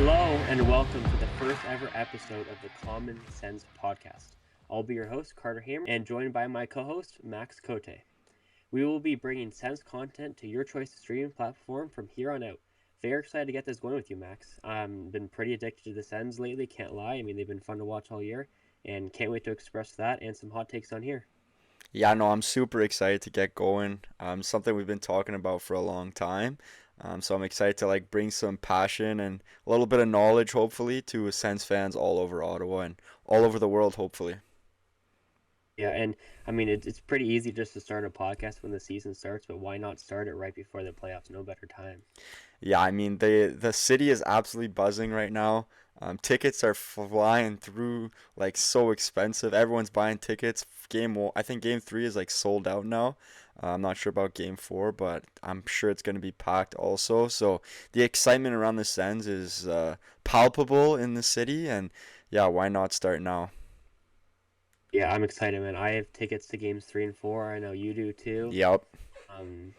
Hello and welcome to the first ever episode of the Common Sens podcast. I'll be your host, Carter Hamer, and joined by my co-host, Max Cote. We will be bringing Sens content to your choice of streaming platform from here on out. Very excited to get this going with you, Max. I've been pretty addicted to the Sens lately, can't lie. I mean, they've been fun to watch all year, and can't wait to express that and some hot takes on here. Yeah, no, I'm super excited to get going. Something we've been talking about for a long time. So I'm excited to bring some passion and a little bit of knowledge, hopefully, to Sens fans all over Ottawa and all over the world, hopefully. Yeah, and I mean, it's pretty easy just to start a podcast when the season starts, but why not start it right before the playoffs? No better time. Yeah, I mean the city is absolutely buzzing right now. Tickets are flying through like so expensive. Everyone's buying tickets. I think game three is like sold out now. I'm not sure about game four, but I'm sure it's going to be packed also. So the excitement around the Sens is palpable in the city, and yeah, why not start now? Yeah, I'm excited, man. I have tickets to games 3 and 4. I know you do too. Yep. Um,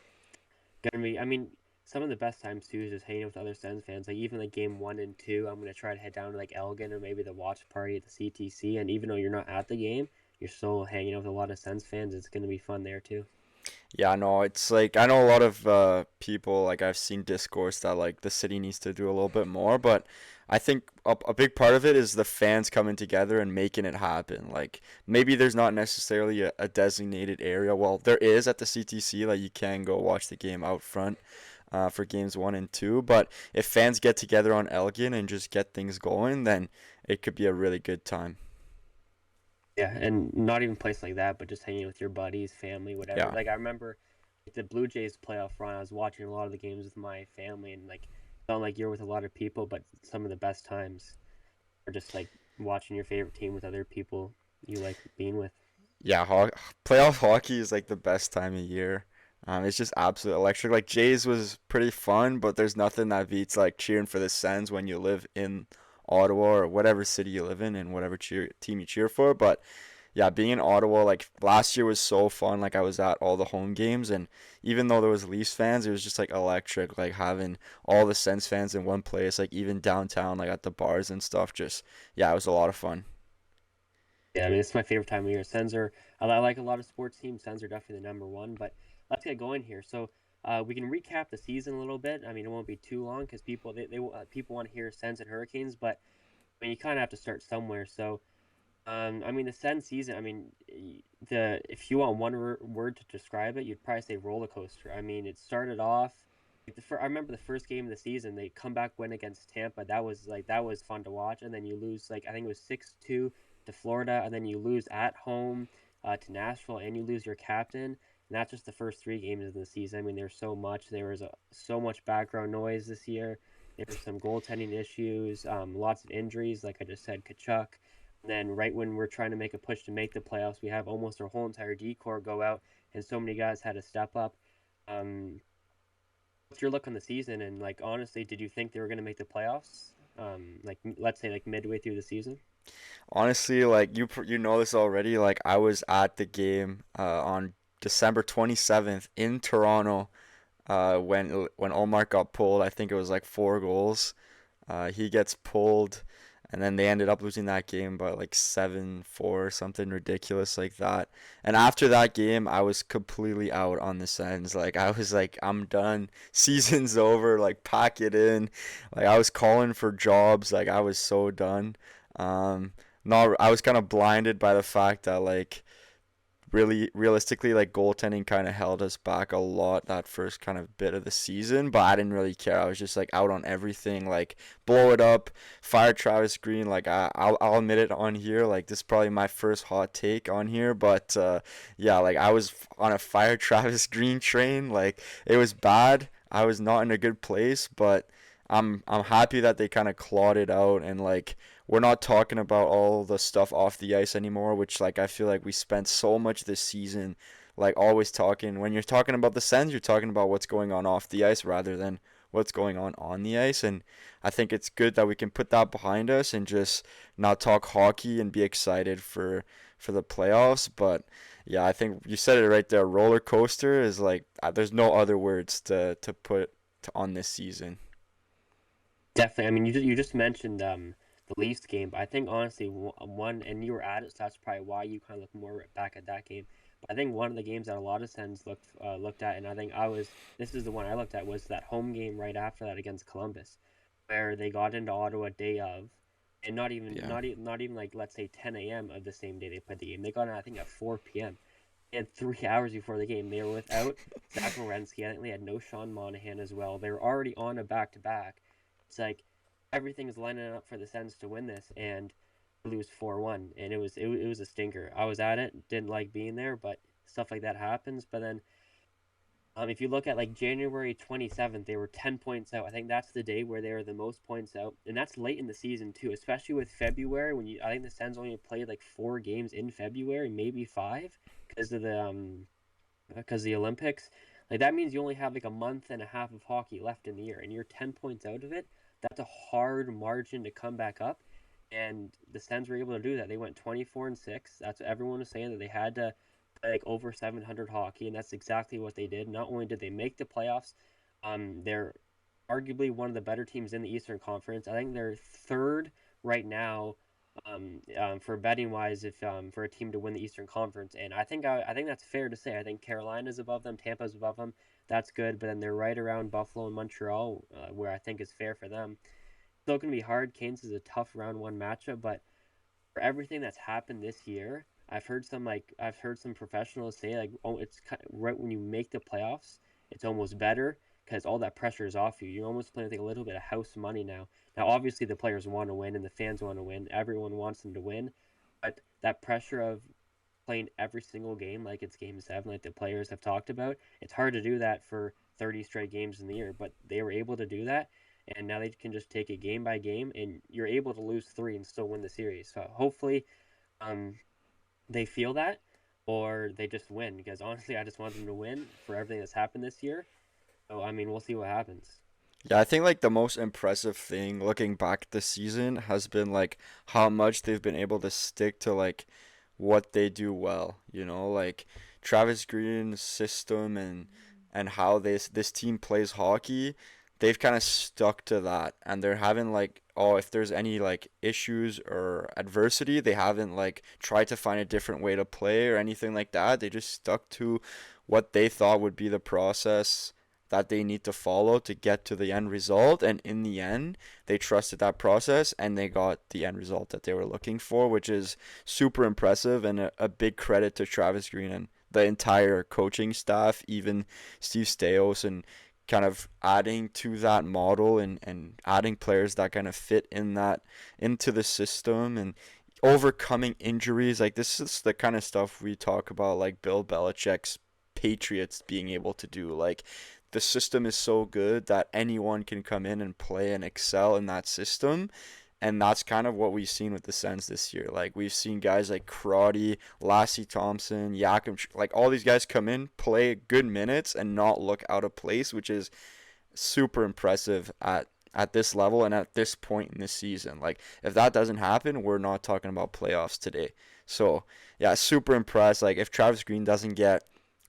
gonna be. I mean, some of the best times too is just hanging with other Sens fans. Like even like game 1 and 2, I'm gonna try to head down to like Elgin or maybe the watch party at the CTC. And even though you're not at the game, you're still hanging out with a lot of Sens fans. It's gonna be fun there too. Yeah, no, it's like I know a lot of people like I've seen discourse that like the city needs to do a little bit more, but I think a big part of it is the fans coming together and making it happen. Like maybe there's not necessarily a designated area. Well, there is at the CTC, like you can go watch the game out front for games one and two. But if fans get together on Elgin and just get things going, then it could be a really good time. Yeah, and not even place like that, but just hanging with your buddies, family, whatever. Yeah. Like I remember like, the Blue Jays playoff run. I was watching a lot of the games with my family, and like felt like you're with a lot of people, but some of the best times are just like watching your favorite team with other people you like being with. Yeah, playoff hockey is like the best time of year. It's just absolute electric. Like Jays was pretty fun, but there's nothing that beats like cheering for the Sens when you live in Ottawa or whatever city you live in and whatever team you cheer for. But yeah, being in Ottawa like last year was so fun. Like I was at all the home games, and even though there was Leafs fans, it was just like electric. Like having all the Sens fans in one place, like even downtown, like at the bars and stuff. Just yeah, it was a lot of fun. Yeah, I mean it's my favorite time of year. Sens are I like a lot of sports teams. Sens are definitely the number one. But let's get going here. So we can recap the season a little bit. I mean it won't be too long because people want to hear Sens and Hurricanes, but I mean you kind of have to start somewhere. So I mean the Sens season. I mean the if you want one word to describe it, you'd probably say roller coaster. I mean it started off. Like I remember the first game of the season, they come back win against Tampa. That was fun to watch, and then you lose like I think it was 6-2 to Florida, and then you lose at home to Nashville, and you lose your captain. And that's just the first 3 games of the season. I mean, there's so much. There was so much background noise this year. There were some goaltending issues, lots of injuries, like I just said, Kachuk. And then right when we're trying to make a push to make the playoffs, we have almost our whole entire decor go out, and so many guys had to step up. Um, what's your look on the season? And like honestly, did you think they were going to make the playoffs? Like let's say like midway through the season. Honestly, like you know this already. Like I was at the game on December 27th in Toronto when Omar got pulled. I think it was like 4 goals. He gets pulled, and then they ended up losing that game by like 7-4 or something ridiculous like that. And after that game, I was completely out on the Sens. Like I was like, I'm done. Season's over. Like pack it in. Like I was calling for jobs. Like I was so done. Um, not I was kind of blinded by the fact that like really realistically like goaltending kind of held us back a lot that first kind of bit of the season, but I didn't really care. I was just like out on everything, like blow it up, fire Travis Green. Like I'll admit it on here, like this is probably my first hot take on here, but yeah, like I was on a fire Travis Green train. Like it was bad. I was not in a good place, but I'm happy that they kind of clawed it out, and like we're not talking about all the stuff off the ice anymore, which like I feel like we spent so much this season like always talking. When you're talking about the Sens, you're talking about what's going on off the ice rather than what's going on the ice, and I think it's good that we can put that behind us and just not talk hockey and be excited for the playoffs. But yeah, I think you said it right there. Roller coaster is like there's no other words to put on this season. Definitely. I mean, you just mentioned the Leafs game, but I think honestly one, and you were at it, so that's probably why you kind of look more back at that game. But I think one of the games that a lot of Sens looked at, and I think I was this is the one I looked at, was that home game right after that against Columbus, where they got into Ottawa day of, and Yeah. not even like, let's say, 10 a.m. of the same day they played the game. They got in, I think, at 4 p.m. And 3 hours before the game, they were without Zach Werenski. I think they had no Sean Monahan as well. They were already on a back to back. It's like everything's lining up for the Sens to win this, and lose 4-1, and it was a stinker. I was at it, didn't like being there, but stuff like that happens. But then, if you look at like January 27th, they were 10 points out. I think that's the day where they were the most points out, and that's late in the season too, especially with February when you. I think the Sens only played like 4 games in February, maybe five, because of the Olympics. Like that means you only have like a month and a half of hockey left in the year, and you're 10 points out of it. That's a hard margin to come back up, and the Sens were able to do that. They went 24-6. That's what everyone was saying, that they had to play like over 700 hockey, and that's exactly what they did. Not only did they make the playoffs, they're arguably one of the better teams in the Eastern Conference. I think they're third right now, for betting wise, if for a team to win the Eastern Conference, and I think that's fair to say. I think Carolina's above them, Tampa's above them. That's good, but then they're right around Buffalo and Montreal, where I think is fair for them. Still gonna be hard. Canes is a tough round one matchup, but for everything that's happened this year, I've heard some professionals say like, oh, it's kind of, right when you make the playoffs, it's almost better because all that pressure is off you. You're almost playing with like a little bit of house money now. Now, obviously, the players want to win and the fans want to win. Everyone wants them to win, but that pressure of playing every single game like it's game seven, like the players have talked about, it's hard to do that for 30 straight games in the year. But they were able to do that, and now they can just take it game by game, and you're able to lose three and still win the series. So hopefully, um, they feel that, or they just win. Because honestly, I just want them to win for everything that's happened this year. So I mean, we'll see what happens. Yeah, I think like the most impressive thing looking back this season has been like how much they've been able to stick to like what they do well, like Travis Green's system and how this team plays hockey. They've kind of stuck to that, and they're having like, oh, if there's any like issues or adversity, they haven't like tried to find a different way to play or anything like that. They just stuck to what they thought would be the process that they need to follow to get to the end result. And in the end, they trusted that process and they got the end result that they were looking for, which is super impressive, and a big credit to Travis Green and the entire coaching staff, even Steve Stais, and kind of adding to that model and adding players that kind of fit in that into the system and overcoming injuries. Like this is the kind of stuff we talk about, like Bill Belichick's Patriots being able to do. Like the system is so good that anyone can come in and play and excel in that system. And that's kind of what we've seen with the Sens this year. Like we've seen guys like Crotty, Lassie Thompson, Yakim, like all these guys come in, play good minutes, and not look out of place, which is super impressive at this level and at this point in the season. Like if that doesn't happen, we're not talking about playoffs today. So yeah, super impressed. Like if Travis Green doesn't get,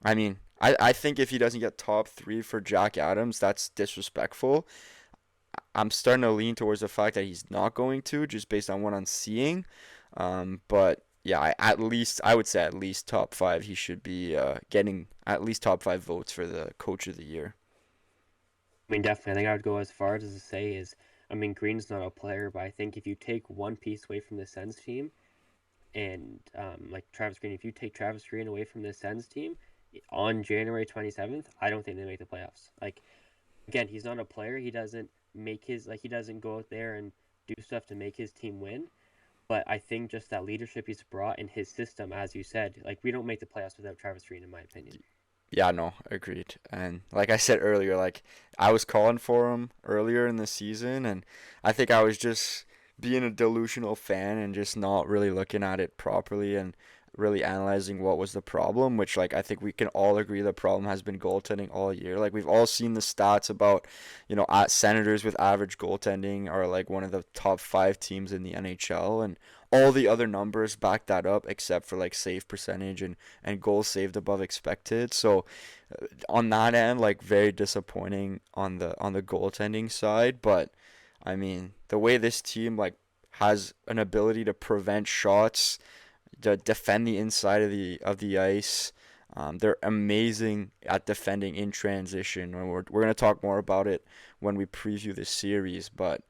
I mean, I think if he doesn't get top three for Jack Adams, that's disrespectful. I'm starting to lean towards the fact that he's not going to, just based on what I'm seeing. But yeah, at least I would say at least top five. He should be getting at least top five votes for the coach of the year. I mean, definitely, I think I would go as far as to say is, I mean, Green's not a player, but I think if you take one piece away from the Sens team, and like Travis Green, if you take Travis Green away from the Sens team on January 27th, I don't think they make the playoffs. Like again, he's not a player. He doesn't go out there and do stuff to make his team win. But I think just that leadership he's brought in his system, as you said, like we don't make the playoffs without Travis Green, in my opinion. Yeah, no, agreed. And like I said earlier, like I was calling for him earlier in the season, and I think I was just being a delusional fan and just not really looking at it properly and really analyzing what was the problem, which like I think we can all agree the problem has been goaltending all year. Like we've all seen the stats about, at Senators with average goaltending are like one of the top 5 teams in the NHL, and all the other numbers back that up except for like save percentage and goals saved above expected. So on that end, like very disappointing on the goaltending side, but I mean, the way this team like has an ability to prevent shots, to defend the inside of the ice. They're amazing at defending in transition, and we're gonna talk more about it when we preview this series. But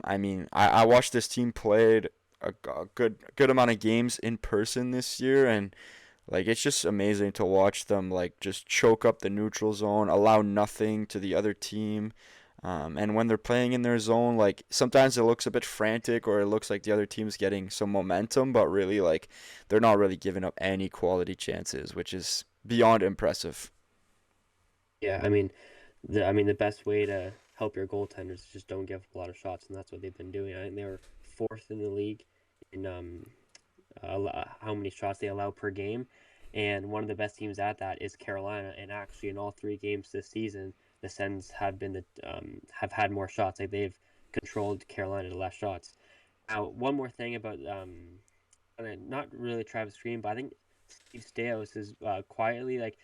I mean, I watched this team played a good amount of games in person this year, and like it's just amazing to watch them like just choke up the neutral zone, allow nothing to the other team. And when they're playing in their zone, like sometimes it looks a bit frantic or it looks like the other team's getting some momentum, but really like they're not really giving up any quality chances, which is beyond impressive. Yeah, I mean the best way to help your goaltenders is just don't give up a lot of shots, and that's what they've been doing. I think they were fourth in the league in how many shots they allow per game, and one of the best teams at that is Carolina. And actually, in all three games this season, the Sens have been have had more shots. Like they've controlled Carolina to less shots. Now, one more thing about not really Travis Green, but I think Steve Stais is quietly like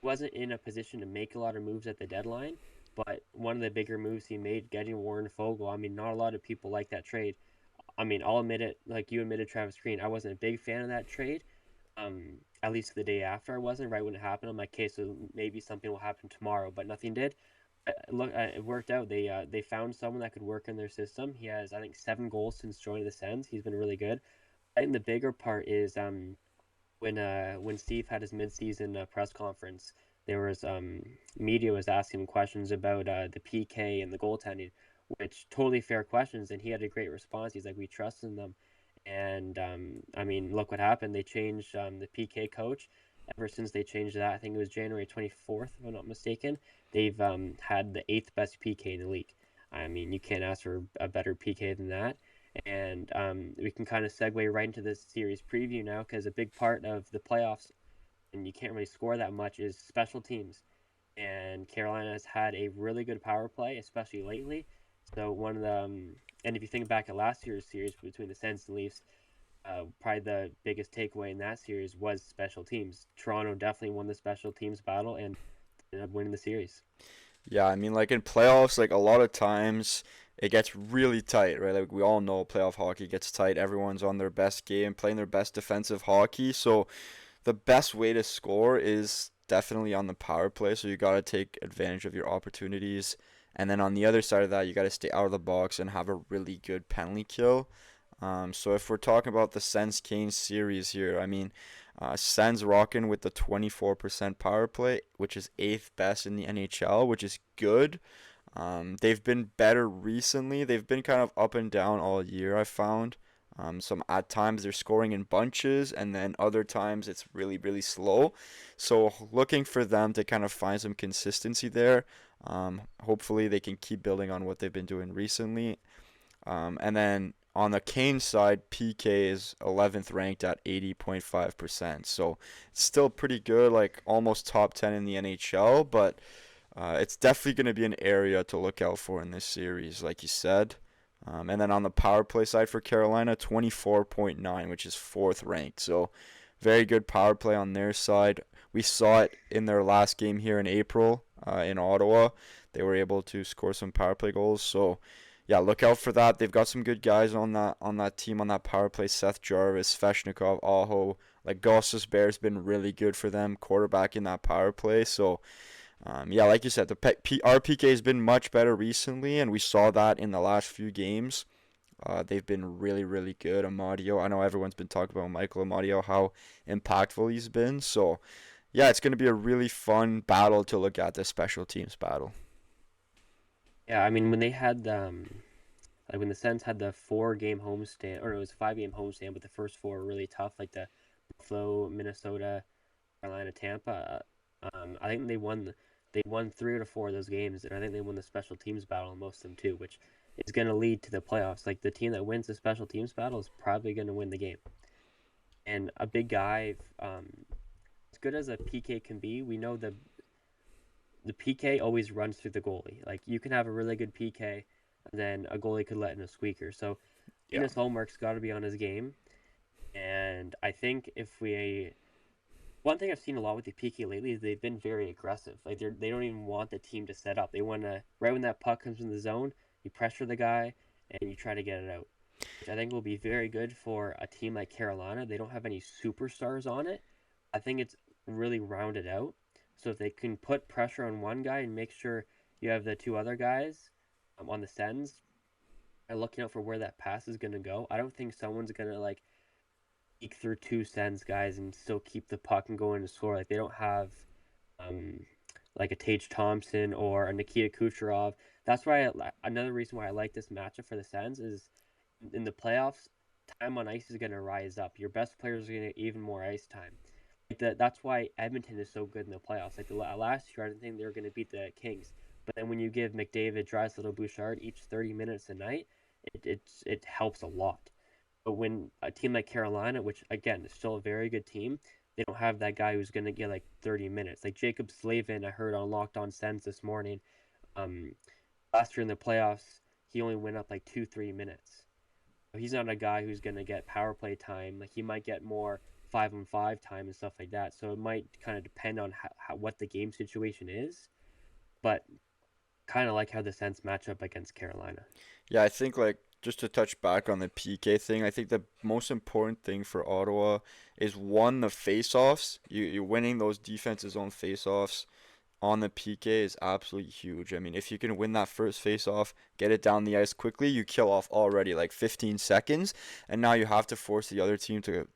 wasn't in a position to make a lot of moves at the deadline, but one of the bigger moves he made, getting Warren Fogle. I mean, not a lot of people like that trade. I mean, I'll admit it. Like you admitted, Travis Green, I wasn't a big fan of that trade. At least the day after, I wasn't. Right when it happened, I'm like, okay, so maybe something will happen tomorrow, but nothing did. Look, it worked out. They found someone that could work in their system. He has, I think, 7 goals since joining the Sens. He's been really good. I think the bigger part is when Steve had his midseason press conference, there was media was asking him questions about the PK and the goaltending, which totally fair questions, and he had a great response. He's like, we trust in them, and I mean, look what happened. They changed the PK coach. Ever since they changed that, I think it was January 24th, if I'm not mistaken. They've had the eighth best PK in the league. I mean, you can't ask for a better PK than that. And we can kind of segue right into this series preview now because a big part of the playoffs, and you can't really score that much, is special teams. And Carolina has had a really good power play, especially lately. So one of the and if you think back at last year's series between the Sens and Leafs, probably the biggest takeaway in that series was special teams. Toronto definitely won the special teams battle and ended up winning the series. Yeah, I mean, like in playoffs, like a lot of times it gets really tight, right? Like we all know playoff hockey gets tight. Everyone's on their best game, playing their best defensive hockey. So the best way to score is definitely on the power play. So you got to take advantage of your opportunities. And then on the other side of that, you got to stay out of the box and have a really good penalty kill. So if we're talking about the Sens Kane series here, I mean, Sens rocking with the 24% power play, which is eighth best in the NHL, which is good. They've been better recently. They've been kind of up and down all year, I found. Some at times they're scoring in bunches, and then other times it's really, really slow. So looking for them to kind of find some consistency there. Hopefully they can keep building on what they've been doing recently. And then on the Kane side, PK is 11th ranked at 80.5%. So it's still pretty good, like almost top 10 in the NHL, but it's definitely going to be an area to look out for in this series, like you said. And then on the power play side for Carolina, 24.9, which is fourth ranked. So very good power play on their side. We saw it in their last game here in April in Ottawa. They were able to score some power play goals. So yeah, look out for that. They've got some good guys on that team on that power play. Seth Jarvis, Sveshnikov, Aho. Like Gosses Bear's been really good for them, quarterback in that power play. So yeah, like you said, RPK has been much better recently, and we saw that in the last few games. They've been really, really good. Amadio, I know everyone's been talking about Michael Amadio, how impactful he's been. So yeah, it's going to be a really fun battle to look at, this special teams battle. Yeah, I mean when they had like when the Sens had the 4 game homestand, or it was 5 game homestand, but the first four were really tough, like the Buffalo, Minnesota, Carolina, Tampa. I think they won 3 or 4 of those games, and I think they won the special teams battle in most of them too, which is going to lead to the playoffs. Like the team that wins the special teams battle is probably going to win the game. And a big guy, as good as a PK can be, we know the PK always runs through the goalie. Like you can have a really good PK, and then a goalie could let in a squeaker. So Yeah. His homework's got to be on his game. And I think if we one thing I've seen a lot with the PK lately is they've been very aggressive. Like they don't even want the team to set up. They want to right when that puck comes in the zone, you pressure the guy, and you try to get it out, which I think will be very good for a team like Carolina. They don't have any superstars on it. I think it's really rounded out. So if they can put pressure on one guy and make sure you have the two other guys on the Sens and looking out for where that pass is going to go, I don't think someone's going to like eke through two Sens guys and still keep the puck and go in and score. Like they don't have um, like a Tage Thompson or a Nikita Kucherov. That's why another reason why I like this matchup for the Sens is in the playoffs, time on ice is going to rise up. Your best players are going to get even more ice time. That's why Edmonton is so good in the playoffs. Like last year, I didn't think they were going to beat the Kings, but then when you give McDavid, Draisaitl, Bouchard each 30 minutes a night, it helps a lot. But when a team like Carolina, which again is still a very good team, they don't have that guy who's going to get like 30 minutes. Like Jacob Slavin, I heard on Locked On Sens this morning. Um, Last year in the playoffs, he only went up like 2-3 minutes. He's not a guy who's going to get power play time. Like he might get more 5-on-5 time and stuff like that. So it might kind of depend on what the game situation is. But kind of like how the Sens match up against Carolina. Yeah, I think like just to touch back on the PK thing, I think the most important thing for Ottawa is one, the face-offs. You're winning those defenses on face-offs on the PK is absolutely huge. I mean, if you can win that first face-off, get it down the ice quickly, you kill off already like 15 seconds, and now you have to force the other team to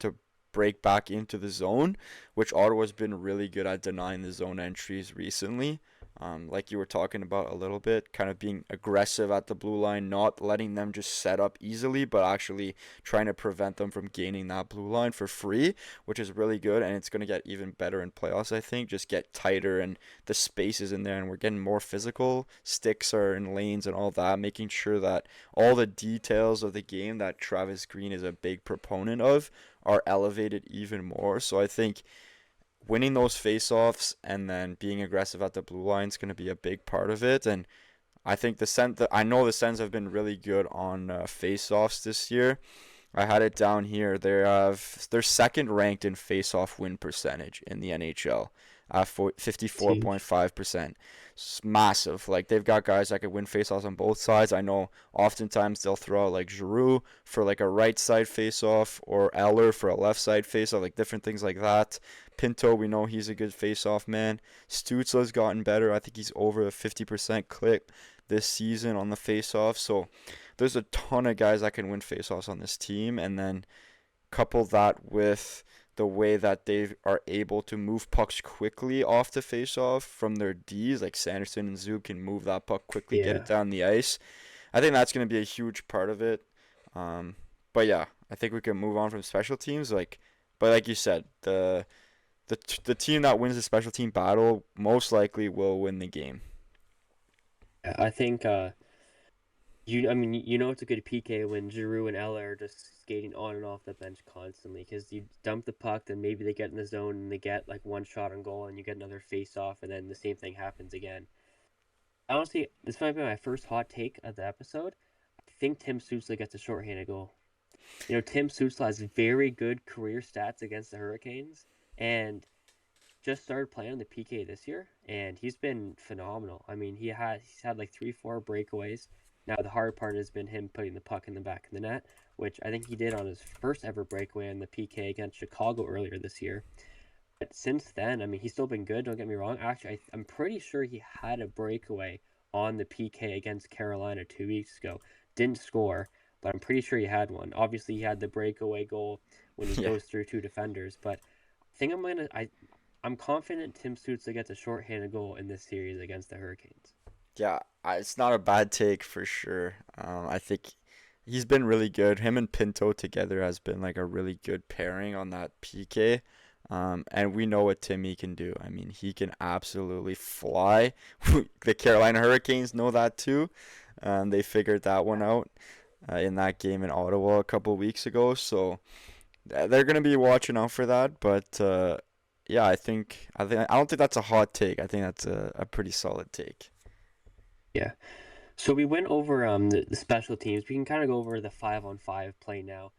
break back into the zone, which Ottawa's been really good at denying the zone entries recently. Like you were talking about a little bit, kind of being aggressive at the blue line, not letting them just set up easily, but actually trying to prevent them from gaining that blue line for free, which is really good. And it's going to get even better in playoffs, I think. Just get tighter and the spaces in there, and we're getting more physical. Sticks are in lanes and all that, making sure that all the details of the game that Travis Green is a big proponent of are elevated even more. So I think winning those face-offs and then being aggressive at the blue line is going to be a big part of it. And I think I know the Sens have been really good on face-offs this year. I had it down here. They're second ranked in face-off win percentage in the NHL, for It's huge. 54.5%. It's massive. Like they've got guys that can win face-offs on both sides. I know oftentimes they'll throw out like Giroux for like a right side face-off or Eller for a left side face-off, like different things like that. Pinto, we know he's a good face-off man. Stützle's gotten better. I think he's over a 50% clip this season on the face-off. So there's a ton of guys that can win faceoffs on this team, and then couple that with the way that they are able to move pucks quickly off the faceoff from their Ds, like Sanderson and Zub can move that puck quickly, get it Yeah. down the ice. I think that's going to be a huge part of it. Um, but yeah, I think we can move on from special teams. But like you said, the team that wins the special team battle most likely will win the game. I think I mean, you know it's a good PK when Giroux and Eller are just skating on and off the bench constantly because you dump the puck, then maybe they get in the zone and they get like one shot on goal, and you get another face off, and then the same thing happens again. Honestly, this might be my first hot take of the episode. I think Tim Stützle gets a shorthanded goal. Tim Stützle has very good career stats against the Hurricanes, and just started playing the PK this year, and he's been phenomenal. I mean, he's had like 3-4 breakaways. Now the hard part has been him putting the puck in the back of the net, which I think he did on his first ever breakaway in the PK against Chicago earlier this year. But since then, I mean, he's still been good. Don't get me wrong. Actually, I'm pretty sure he had a breakaway on the PK against Carolina 2 weeks ago. Didn't score, but I'm pretty sure he had one. Obviously, he had the breakaway goal when he Yeah. goes through two defenders. But I think I'm confident Tim Stützle gets a shorthanded goal in this series against the Hurricanes. Yeah, it's not a bad take for sure. I think he's been really good. Him and Pinto together has been like a really good pairing on that PK. And we know what Timmy can do. I mean, he can absolutely fly. The Carolina Hurricanes know that too. They figured that one out in that game in Ottawa a couple weeks ago. So they're gonna be watching out for that. But yeah, I don't think that's a hot take. I think that's a pretty solid take. Yeah. So we went over the special teams. We can kind of go over the 5-on-5 play now.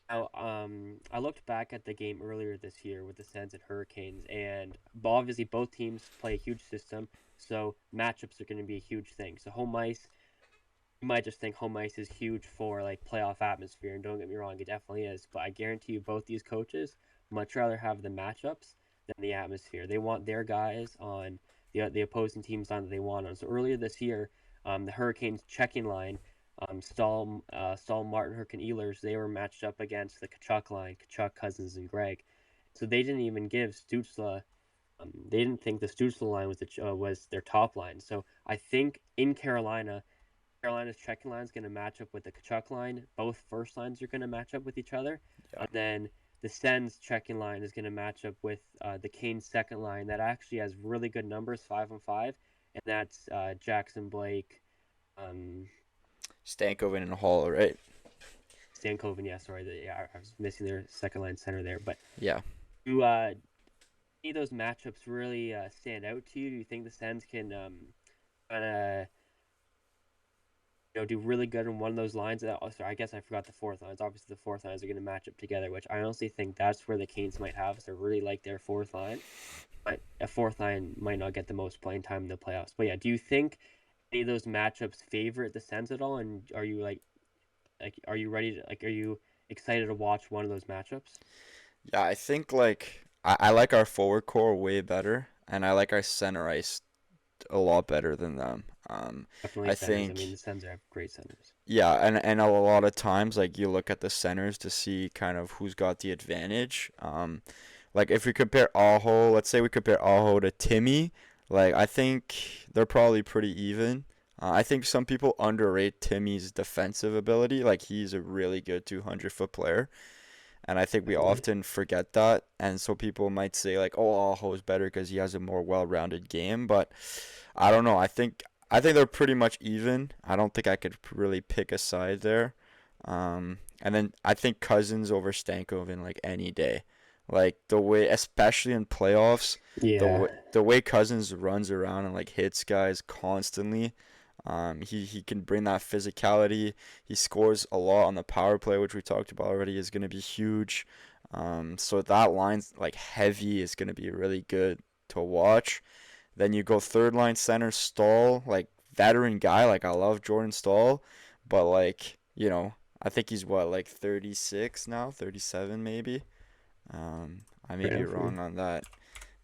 Now, I looked back at the game earlier this year with the Sens and Hurricanes, and obviously both teams play a huge system, so matchups are going to be a huge thing. So home ice, You might just think home ice is huge for like playoff atmosphere, and don't get me wrong, it definitely is. But I guarantee you, both these coaches much rather have the matchups than the atmosphere. They want their guys on the opposing teams on that they want on. So earlier this year, the Hurricanes checking line, Stahl, Martin, Herc, and Ehlers, they were matched up against the Kachuk line, Kachuk, Cousins, and Greg. So they didn't even give Stutzla. They didn't think the Stutzla line was their top line. So I think in Carolina Carolina's checking line is going to match up with the Kachuk line. Both first lines are going to match up with each other. Yeah. And then the Sens checking line is going to match up with the Canes second line that actually has really good numbers, 5-on-5. And that's Jackson Blake, um, Stankoven and Hall, right? Stankoven. Yeah, sorry. I was missing their second line center there. But Yeah. do any of those matchups really stand out to you? Do you think the Sens can kind of do really good in one of those lines. Oh, sorry, I guess I forgot the fourth lines. Obviously, the fourth lines are going to match up together, which I honestly think that's where the Canes might have. So really like their fourth line, but a fourth line might not get the most playing time in the playoffs. But yeah, do you think any of those matchups favor the Sens at all? And are you are you ready to are you excited to watch one of those matchups? Yeah, I think like I like our forward core way better, and I like our center ice a lot better than them. Definitely I centers. I mean, think the Sens have great centers. yeah, and a lot of times like you look at the centers to see kind of who's got the advantage. Like if we compare Aho, let's say we compare Aho to Timmy, like I think they're probably pretty even. I think some people underrate Timmy's defensive ability. Like he's a really good 200-foot player. And I think we Definitely. often forget that. And so people might say like, "Oh, Aho is better because he has a more well-rounded game." But I don't know. I think they're pretty much even. I don't think I could really pick a side there. And then I think Cousins over Stankoven like any day. Like the way, especially in playoffs, the Yeah, way the way Cousins runs around and like hits guys constantly. He can bring that physicality. He scores a lot on the power play, which we talked about already, is going to be huge. So that line's like heavy is going to be really good to watch. Then you go third line center Stahl, like veteran guy. Like I love Jordan Stahl, but like I think he's what like 36 now, 37 maybe. I may right be on for you. wrong on that,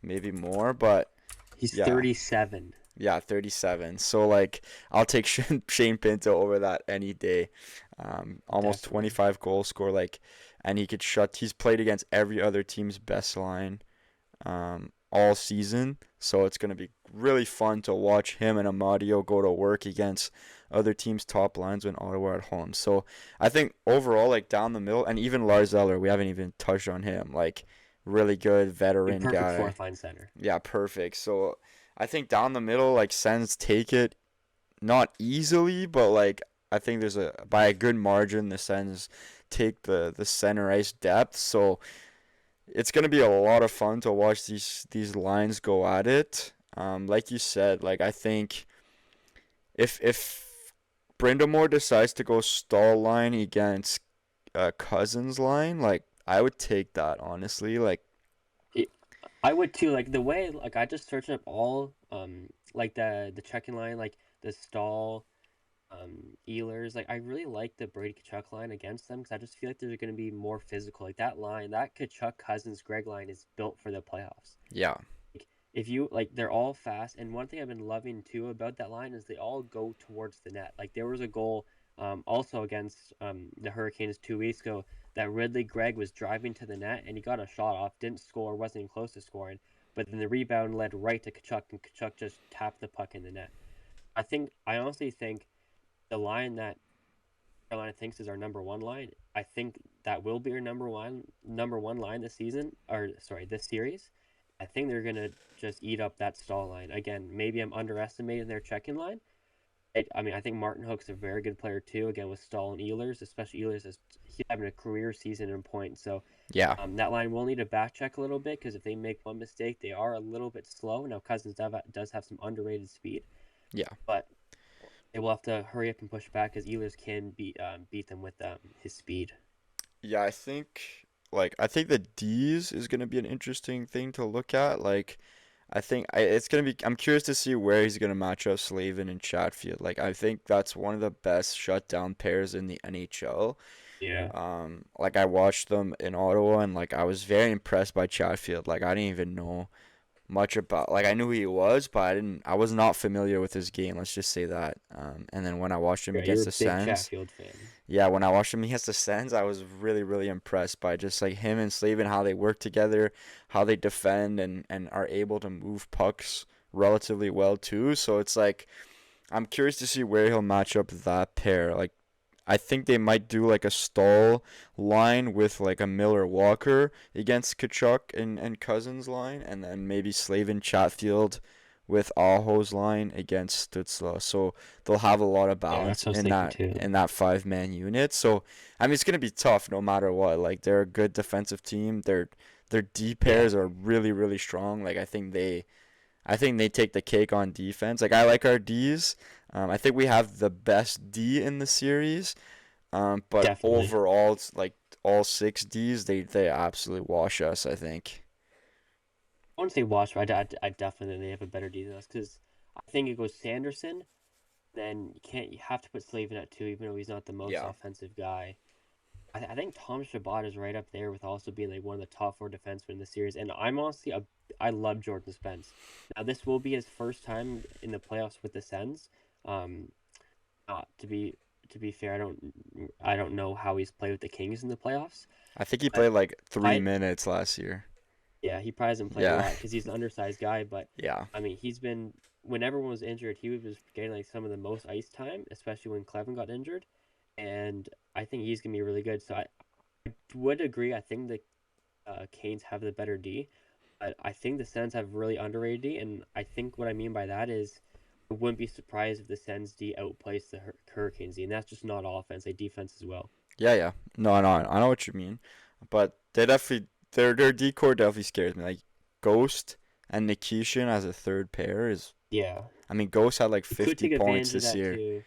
maybe more, but He's yeah, 37. yeah, 37. So like I'll take Shane Pinto over that any day. Almost Definitely. 25 goal score like, and he could shut. He's played against every other team's best line all season. So it's gonna be really fun to watch him and Amadio go to work against other teams' top lines when Ottawa are at home. So I think overall, like down the middle, and even Lars Eller, we haven't even touched on him. Like really good A veteran perfect guy. fourth line center. Yeah, perfect. So I think down the middle, like Sens take it not easily, but like I think there's a by a good margin the Sens take the center ice depth. So it's gonna be a lot of fun to watch these lines go at it. Like you said, like I think if Brindamore decides to go stall line against Cousins line, like I would take that honestly. Like It, I would too. Like the way, like I just searched up all, like the checking line, like the stall, Ehlers. Like I really like the Brady Kachuk line against them because I just feel like they're going to be more physical. Like that line, that Kachuk Cousins Greg line is built for the playoffs. yeah, Like if you like, they're all fast. And one thing I've been loving too about that line is they all go towards the net. Like there was a goal, also against the Hurricanes 2 weeks ago that Ridley Gregg was driving to the net and he got a shot off, didn't score, wasn't even close to scoring. But then the rebound led right to Kachuk and Kachuk just tapped the puck in the net. I honestly think the line that Carolina thinks is our number one line, I think that will be our number one line this season, or sorry, this series. I think they're gonna just eat up that stall line again. Maybe I'm underestimating their checking line. I mean, I think Martin Hook's a very good player too. Again, with Stahl and Ehlers, especially Ehlers is he's having a career season in points. So yeah, that line will need a back check a little bit because if they make one mistake, they are a little bit slow. Now Cousins does have some underrated speed, yeah. but they will have to hurry up and push back because Ehlers can beat them with his speed. Yeah, I think the D's is gonna be an interesting thing to look at. Like It's gonna be. I'm curious to see where he's gonna match up Slavin and Chatfield. Like I think that's one of the best shutdown pairs in the NHL. Yeah. Like I watched them in Ottawa and like I was very impressed by Chatfield. Like I didn't even know much about like I knew who he was, but I was not familiar with his game. Let's just say that. And then when I watched him Yeah, you're against a the big Sens, Chatfield fan. yeah, when I watched him against the Sens, I was really, really impressed by just like him and Slavin, how they work together, how they defend and are able to move pucks relatively well too. So it's like I'm curious to see where he'll match up that pair. Like I think they might do like a stall line with like a Miller Walker against Kachuk and Cousins line, and then maybe Slavin Chatfield with Aho's line against Stutzla. So they'll have a lot of Yeah, balance that's what I was thinking too. in that 5-man unit. So I mean it's gonna be tough no matter what. Like they're a good defensive team. Their D Yeah. pairs are really, really strong. Like I think they take the cake on defense. Like I like our D's. I think we have the best D in the series. But Definitely. overall, it's like all six Ds, they absolutely wash us. I think. I wouldn't say Wash, but I definitely have a better D than us because I think it goes Sanderson. Then you have to put Slavin at two, even though he's not the most Yeah, offensive guy. I think Tom Shabbat is right up there with also being like one of the top four defensemen in the series. And I'm honestly I love Jordan Spence. Now this will be his first time in the playoffs with the Sens. Um, to be fair, I don't know how he's played with the Kings in the playoffs. I think he But played like three I minutes last year. Yeah, he probably hasn't played a Yeah, lot because he's an undersized guy. But yeah, I mean, he's been when everyone was injured, he was getting like some of the most ice time, especially when Clevin got injured. And I think he's gonna be really good. So I would agree. I think the Canes have the better D, but I think the Sens have really underrated D. And I think what I mean by that is I wouldn't be surprised if the Sens D outplays the Hurricanes D, and that's just not offense, they defense as well. yeah, yeah. No, no, I know what you mean, but they definitely their decor definitely scares me. Like Ghost and Nikishin as a third pair is. Yeah, I mean, Ghost had like you could 50 take points advantage of this that year, too.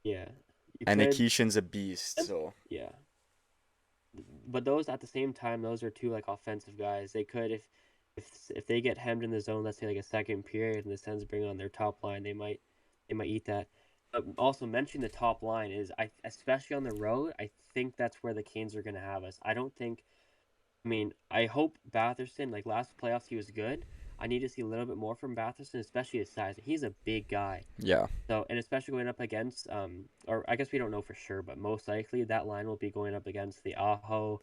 Yeah, you and could. Nikishin's a beast. So Yeah, but those at the same time, those are two like offensive guys. They could if they get hemmed in the zone, let's say like a second period, and the Sens bring on their top line, they might eat that. But also mentioning the top line is I especially on the road, I think that's where the Canes are going to have us. I don't think. I mean, I hope Batherson like last playoffs he was good. I need to see a little bit more from Batherson, especially his size. He's a big guy. yeah, So, and especially going up against, or I guess we don't know for sure, but most likely that line will be going up against the Aho,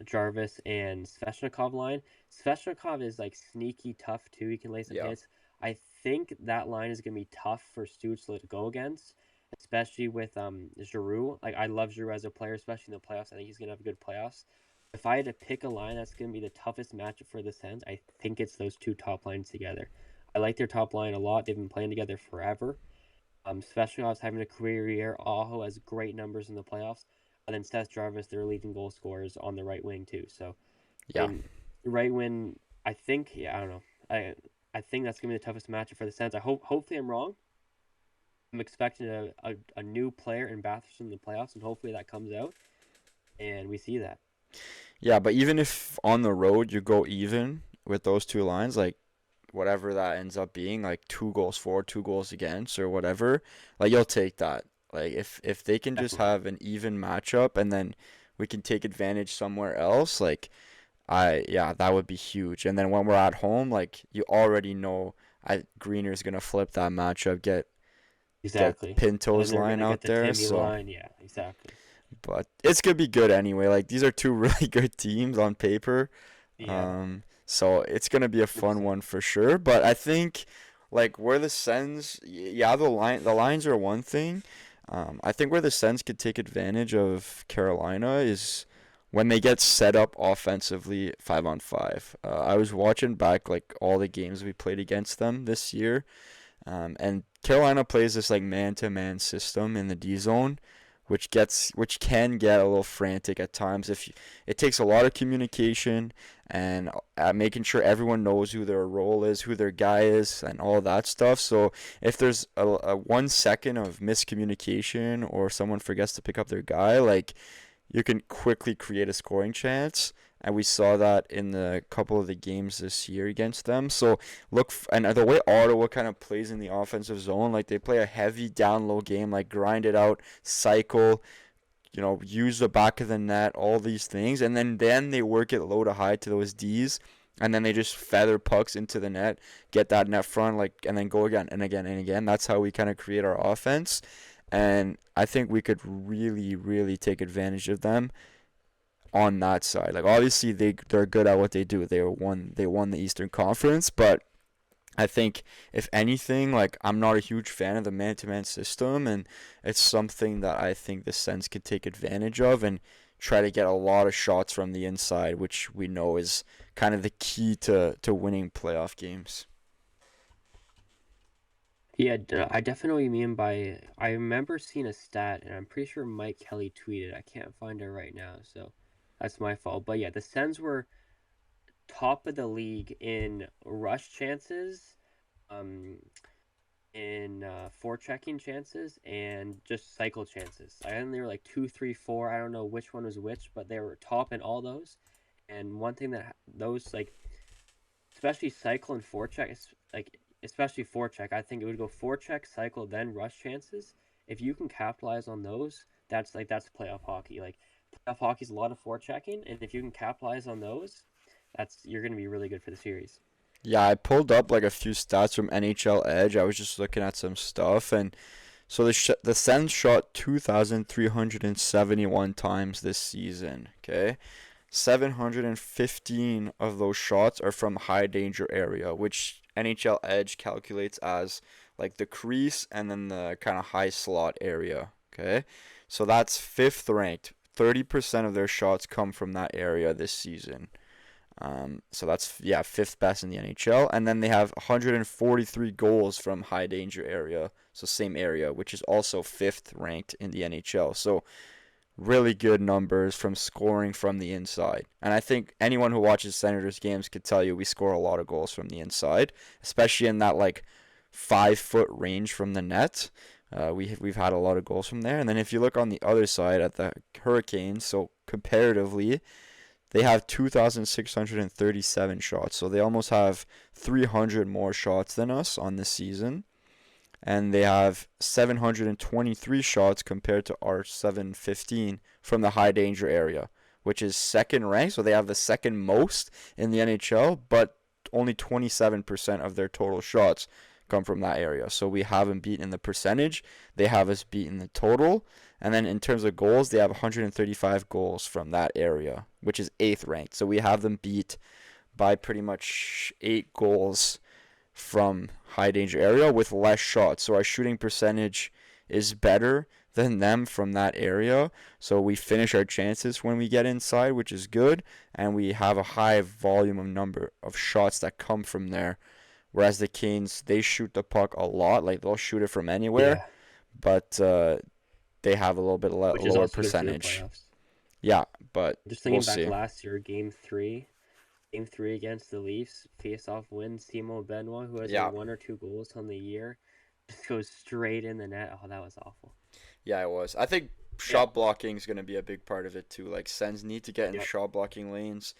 Jarvis, and Sveshnikov line. Sveshnikov is like sneaky tough too. He can lay some yeah, hits. I think that line is going to be tough for Stützle to go against, especially with Giroux. Like I love Giroux as a player, especially in the playoffs. I think he's going to have a good playoffs. If I had to pick a line that's going to be the toughest matchup for the Sens, I think it's those two top lines together. I like their top line a lot. They've been playing together forever. Especially I was having a career year. Aho has great numbers in the playoffs. And then Seth Jarvis, their leading goal scorers on the right wing too. So I yeah. mean, right wing. I think I don't know. I think that's gonna be the toughest matchup for the Sens. Hopefully I'm wrong. I'm expecting a new player in Batherson in the playoffs, and hopefully that comes out and we see that. Yeah, but even if on the road you go even with those two lines, like whatever that ends up being, like 2 goals for, 2 goals against, or whatever, like you'll take that. Like if they can just Definitely. have an even matchup and then we can take advantage somewhere else, like I yeah, that would be huge. And then when we're at home, like you already know I Greener's gonna flip that matchup, get Exactly. And then Pinto's they're line gonna get out the there, Timmy so line. Yeah, exactly. but it's gonna be good anyway. Like these are two really good teams on paper. Yeah, So it's gonna be a fun 100%. one for sure. But I think like where the Sens, yeah, the lines are one thing. I think where the Sens could take advantage of Carolina is when they get set up offensively 5-on-5. I was watching back like all the games we played against them this year, and Carolina plays this like man-to-man system in the D zone, which can get a little frantic at times. It takes a lot of communication and making sure everyone knows who their role is, who their guy is, and all that stuff. So if there's a 1 second of miscommunication or someone forgets to pick up their guy, like you can quickly create a scoring chance. and we saw that in the couple of the games this year against them. So and the way Ottawa kind of plays in the offensive zone, like they play a heavy down low game, like grind it out, cycle, use the back of the net, all these things, and then they work it low to high to those D's, and then they just feather pucks into the net, get that net front, like, and then go again and again and again. That's how we kind of create our offense, and I think we could really, really take advantage of them on that side. Like obviously they're good at what they do. They won the Eastern Conference, but I think if anything, like I'm not a huge fan of the man-to-man system, and it's something that I think the Sens could take advantage of and try to get a lot of shots from the inside, which we know is kind of the key to winning playoff games. Yeah, I definitely know what you mean by. I remember seeing a stat, and I'm pretty sure Mike Kelly tweeted. I can't find it right now, so that's my fault. But yeah, the Sens were top of the league in rush chances, um, in forechecking chances, and just cycle chances. I think they were like two, three, four. I don't know which one was which, but they were top in all those. And one thing that those like, especially cycle and forecheck, like especially forecheck, I think it would go forecheck, cycle, then rush chances. If you can capitalize on those, that's playoff hockey. Like playoff hockey is a lot of forechecking, and if you can capitalize on those, that's you're gonna be really good for the series. Yeah, I pulled up like a few stats from NHL Edge. I was just looking at some stuff, and so the Sens shot 2,371 times this season. Okay, 715 of those shots are from high danger area, which NHL Edge calculates as like the crease and then the kind of high slot area. Okay, so that's fifth ranked. 30% of their shots come from that area this season. So that's fifth best in the NHL, and then they have 143 goals from high danger area, so same area, which is also fifth ranked in the NHL. So really good numbers from scoring from the inside. And I think anyone who watches Senators games could tell you we score a lot of goals from the inside, especially in that like 5 foot range from the net. We've had a lot of goals from there. And then if you look on the other side at the Hurricanes, so comparatively, they have 2,637 shots. So they almost have 300 more shots than us on this season, and they have 723 shots compared to our 715 from the high danger area, which is second ranked. So they have the second most in the NHL, but only 27% of their total shots come from that area. So we have them beat in the percentage. They have us beat in the total. And then in terms of goals, they have 135 goals from that area, which is eighth ranked. So we have them beat by pretty much 8 goals from high danger area with less shots. So our shooting percentage is better than them from that area. So we finish our chances when we get inside, which is good, and we have a high volume of number of shots that come from there. Whereas the Canes, they shoot the puck a lot, like they'll shoot it from anywhere, Yeah, but they have a little bit which is lower also good for the percentage. playoffs. Yeah, but Just we'll thinking back see. last year, game three against the Leafs, face-off win. Timo Benoit, who has like Yeah, one or two goals on the year, just goes straight in the net. Oh, that was awful. yeah, it was. I think Yeah, shot blocking is going to be a big part of it too. Like Sens need to get in yep, shot blocking lanes,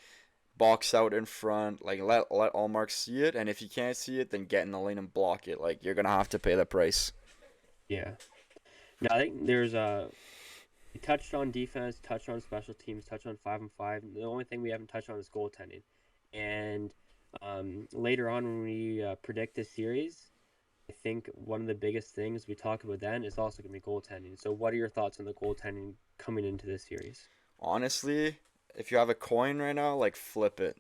box out in front, like let Allmark see it, and if you can't see it, then get in the lane and block it. Like you're gonna have to pay the price. yeah. No, I think there's we touched on defense, touched on special teams, touched on 5-on-5. The only thing we haven't touched on is goaltending. And later on, when we predict this series, I think one of the biggest things we talk about then is also going to be goaltending. So, what are your thoughts on the goaltending coming into this series? Honestly, if you have a coin right now, like flip it.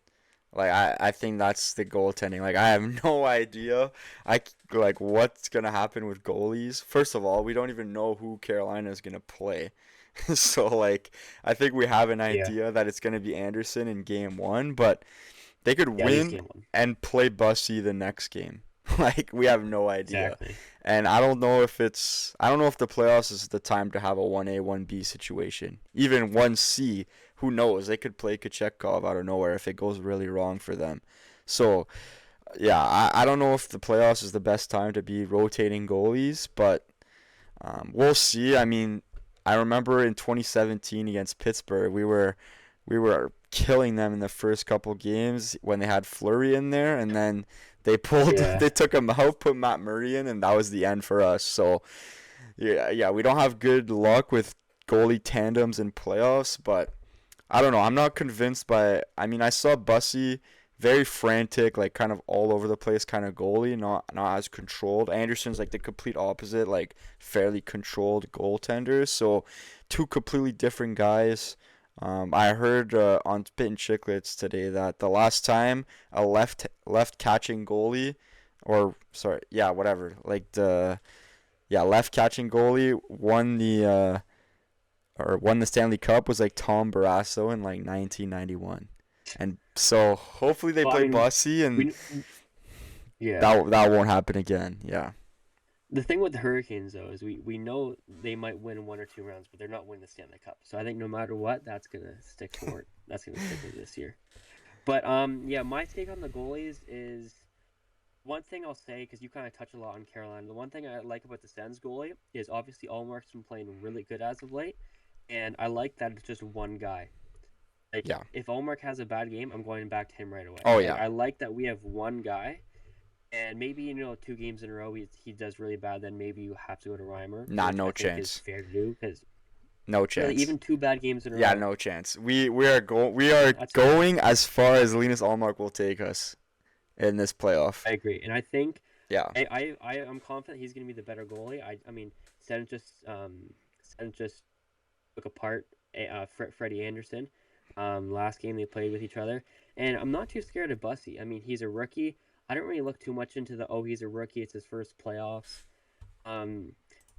Like I think that's the goaltending. Like I have no idea. Like what's gonna happen with goalies. First of all, we don't even know who Carolina is gonna play. So like I think we have an Yeah, idea that it's gonna be Anderson in game one, but they could yeah, at least win game one. and play Bussy the next game. Like we have no idea. Exactly. And I don't know if the playoffs is the time to have a 1A 1B situation. Even 1C, who knows? They could play Kochetkov out of nowhere if it goes really wrong for them. So, yeah, I don't know if the playoffs is the best time to be rotating goalies, but we'll see. I mean, I remember in 2017 against Pittsburgh, we were we were killing them in the first couple games when they had Fleury in there, and then Yeah. they took him out, put Matt Murray in, and that was the end for us. So yeah, we don't have good luck with goalie tandems in playoffs, but I don't know. I'm not convinced by. I mean, I saw Bussy very frantic, like kind of all over the place kind of goalie, not as controlled. Anderson's like the complete opposite, like fairly controlled goaltender. So two completely different guys. I heard on Spit and Chicklets today that the last time a left catching goalie, or sorry, yeah, whatever, like the left catching goalie won the Stanley Cup was like Tom Barrasso in like 1991. And so hopefully they Well, I play mean, Bussy and we yeah. that won't happen again. Yeah. The thing with the Hurricanes though is we know they might win one or two rounds, but they're not winning the Stanley Cup. So I think no matter what, that's gonna stick with this year. But yeah, my take on the goalies is one thing I'll say because you kind of touch a lot on Carolina. The one thing I like about the Sens goalie is obviously Allmark's been playing really good as of late, and I like that it's just one guy. Like Yeah. if Allmark has a bad game, I'm going back to him right away. Oh Like yeah. I like that we have one guy, and maybe 2 games in a row he does really bad. Then maybe you have to go to Reimer, Nah, which no I think is chance. fair to do because No really chance. even 2 bad games in a Yeah, row, no chance. We are that's fair. going as far as Linus Allmark will take us in this playoff. I agree, and I think Yeah. I am confident he's going to be the better goalie. I mean, Sen just took apart Freddie Anderson. Last game they played with each other, and I'm not too scared of Bussy. I mean, he's a rookie. I don't really look too much into the he's a rookie. It's his first playoffs. Um,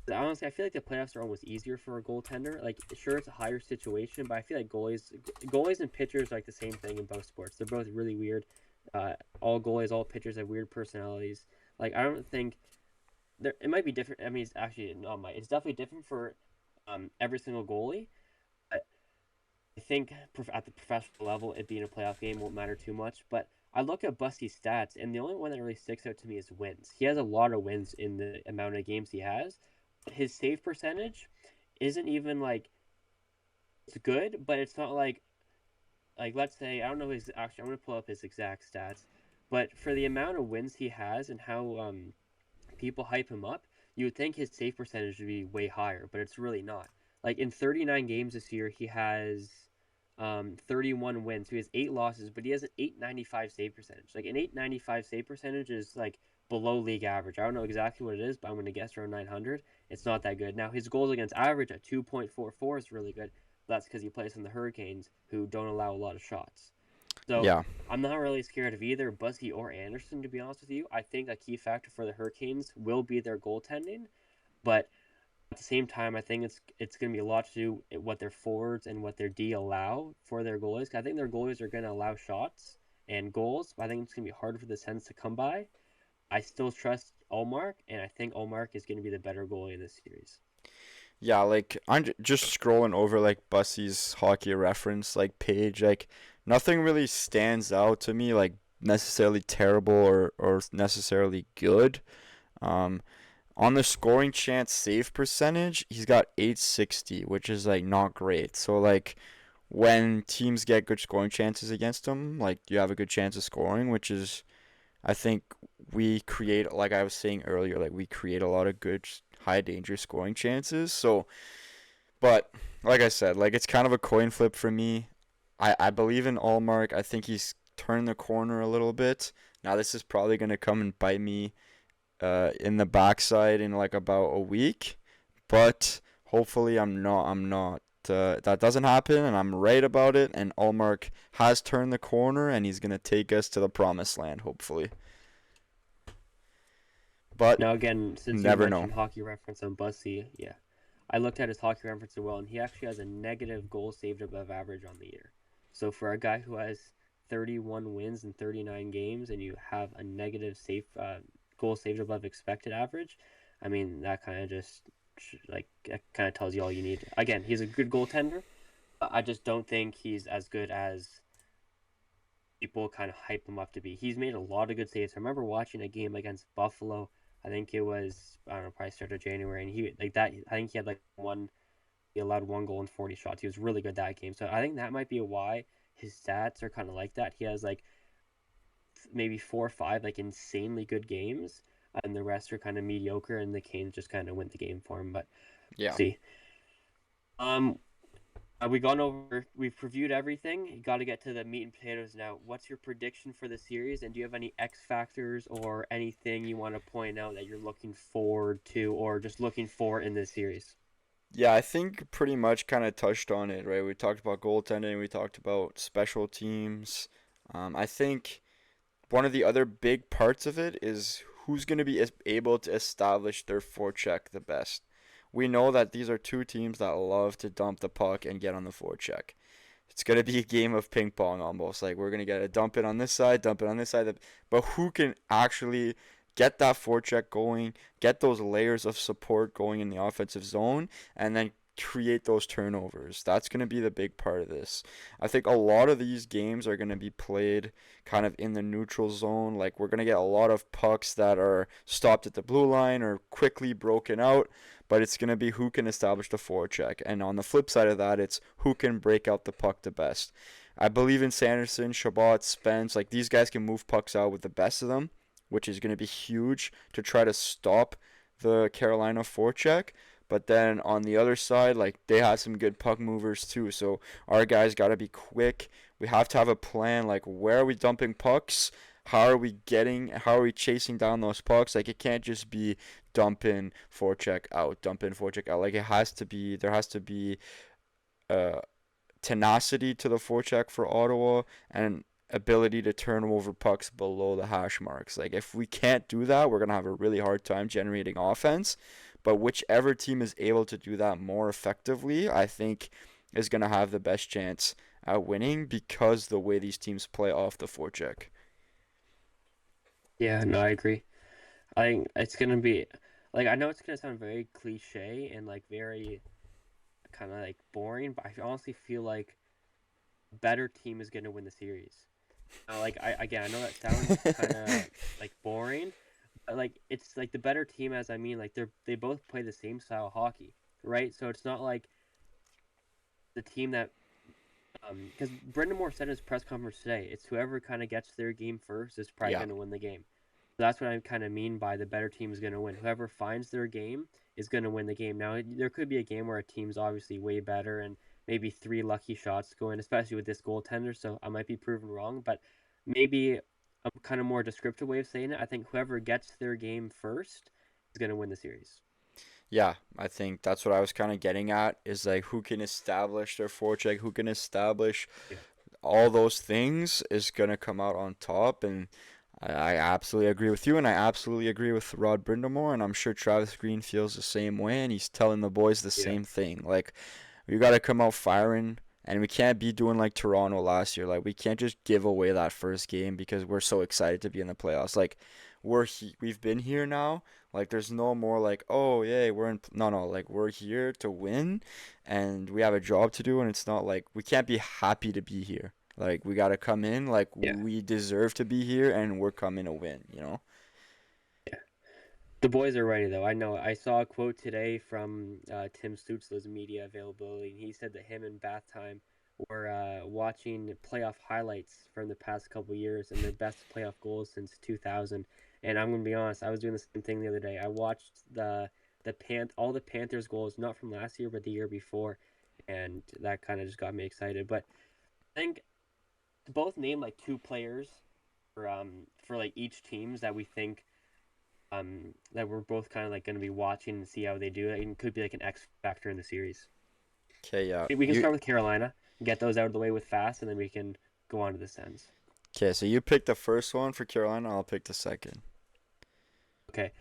Honestly, I feel like the playoffs are almost easier for a goaltender. Like, sure, it's a higher situation, but I feel like goalies and pitchers are like the same thing in both sports. They're both really weird. All goalies, all pitchers have weird personalities. Like, I don't think there. It might be different. I mean, it's actually not my. It's definitely different for every single goalie. But I think at the professional level, it being a playoff game won't matter too much. But I look at Busty's stats, and the only one that really sticks out to me is wins. He has a lot of wins in the amount of games he has. His save percentage isn't even like it's good, but it's not like let's say I don't know his actually. I'm gonna pull up his exact stats, but for the amount of wins he has and how people hype him up, you would think his save percentage would be way higher, but it's really not. Like in 39 games this year, he has 31 wins. So he has 8 losses, but he has an 895 save percentage. Like an 895 save percentage is like below league average. I don't know exactly what it is, but I'm going to guess around 900. It's not that good. Now his goals against average at 2.44 is really good. That's because he plays in the Hurricanes, who don't allow a lot of shots. So Yeah. I'm not really scared of either Busby or Anderson, to be honest with you. I think a key factor for the Hurricanes will be their goaltending, but at the same time, I think it's going to be a lot to do with what their forwards and what their D allow for their goalies. I think their goalies are going to allow shots and goals, but I think it's going to be harder for the Sens to come by. I still trust Allmark, and I think Allmark is going to be the better goalie in this series. Yeah, like I'm just scrolling over like Bussy's hockey reference like page, like nothing really stands out to me like necessarily terrible or necessarily good. Um, on the scoring chance save percentage, he's got 860, which is like not great. So like when teams get good scoring chances against him, like you have a good chance of scoring, which is I think we create like I was saying earlier, like we create a lot of good high danger scoring chances. So but like I said, like it's kind of a coin flip for me. I believe in Allmark. I think he's turned the corner a little bit. Now this is probably gonna come and bite me in the backside in like about a week, but hopefully I'm not. That doesn't happen, and I'm right about it. And Allmark has turned the corner, and he's gonna take us to the promised land, hopefully. But Now, again, since you never know. mentioned hockey reference on Bussy, yeah, I looked at his hockey reference as well, and he actually has a negative goal saved above average on the year. So for a guy who has 31 wins in 39 games, and you have a negative goal saved above expected average, I mean that kind of just like that kind of tells you all you need. Again, he's a good goaltender. But I just don't think he's as good as people kind of hype him up to be. He's made a lot of good saves. I remember watching a game against Buffalo. I think it was I don't know, probably started January, and he like that. I think he had like He allowed 1 goal and 40 shots. He was really good that game. So I think that might be why his stats are kind of like that. He has like maybe 4 or 5 like insanely good games, and the rest are kind of mediocre, and the Canes just kind of win the game for him. But we'll Yeah. see. Um, we've gone over, we've reviewed everything. You got to get to the meat and potatoes now. What's your prediction for the series, and do you have any X factors or anything you want to point out that you're looking forward to, or just looking for in this series? Yeah, I think pretty much kind of touched on it, right? We talked about goaltending, we talked about special teams. I think one of the other big parts of it is who's going to be able to establish their forecheck the best. We know that these are two teams that love to dump the puck and get on the forecheck. It's going to be a game of ping pong almost. Like we're going to get a dump it on this side, dump it on this side. But who can actually get that forecheck going, get those layers of support going in the offensive zone, and then create those turnovers. That's going to be the big part of this. I think a lot of these games are going to be played kind of in the neutral zone. Like we're going to get a lot of pucks that are stopped at the blue line or quickly broken out, but it's going to be who can establish the forecheck. And on the flip side of that, it's who can break out the puck the best. I believe in Sanderson, Shabbat, Spence. Like these guys can move pucks out with the best of them, which is going to be huge to try to stop the Carolina forecheck. But then on the other side, like they have some good puck movers too. So our guys got to be quick. We have to have a plan. Like where are we dumping pucks? How are we chasing down those pucks? Like it can't just be dump in, forecheck out, dump in, forecheck out. Like there has to be uh, tenacity to the forecheck for Ottawa and ability to turn over pucks below the hash marks. Like if we can't do that, we're gonna have a really hard time generating offense. But whichever team is able to do that more effectively, I think is gonna have the best chance at winning because the way these teams play off the forecheck. Yeah, no, I agree. I think it's gonna be like I know it's gonna sound very cliche and like very kind of like boring, but I honestly feel like a better team is gonna win the series. Like I know that sounds kind of like boring, but like it's like the better team as I mean like they both play the same style of hockey, right? So it's not like the team that because Brendan Moore said in his press conference today, it's whoever kind of gets their game first is probably Yeah. going to win the game. So that's what I kind of mean by the better team is going to win. Whoever finds their game is going to win the game. Now, there could be a game where a team's obviously way better and maybe 3 lucky shots go in, especially with this goaltender. So I might be proven wrong, but maybe a kind of more descriptive way of saying it, I think whoever gets their game first is going to win the series. Yeah, I think that's what I was kind of getting at is like who can establish their forecheck, who can establish Yeah. all those things is going to come out on top. And I absolutely agree with you, and I absolutely agree with Rod Brindamore, and I'm sure Travis Green feels the same way, and he's telling the boys the Yeah. same thing. Like, we got to come out firing, and we can't be doing like Toronto last year. Like, we can't just give away that first game because we're so excited to be in the playoffs. Like, we've been here now. Like, there's no more like, oh yeah, we're in. No, no, like we're here to win, and we have a job to do, and it's not like we can't be happy to be here. Like we gotta come in like Yeah. we deserve to be here, and we're coming to win. You know? Yeah. The boys are ready, though. I know. I saw a quote today from Tim Stutzla's media availability, and he said that him and Bath Time were watching playoff highlights from the past couple years and their best playoff goals since 2000. And I'm gonna be honest, I was doing the same thing the other day. I watched all the Panthers goals, not from last year, but the year before, and that kind of just got me excited. But I think both name like 2 players for like each teams that we think that we're both kind of like going to be watching and see how they do it, and could be like an X factor in the series. Okay, yeah. We can start with Carolina, get those out of the way with fast, and then we can go on to the Sens. Okay, so you pick the first one for Carolina. I'll pick the second. Okay,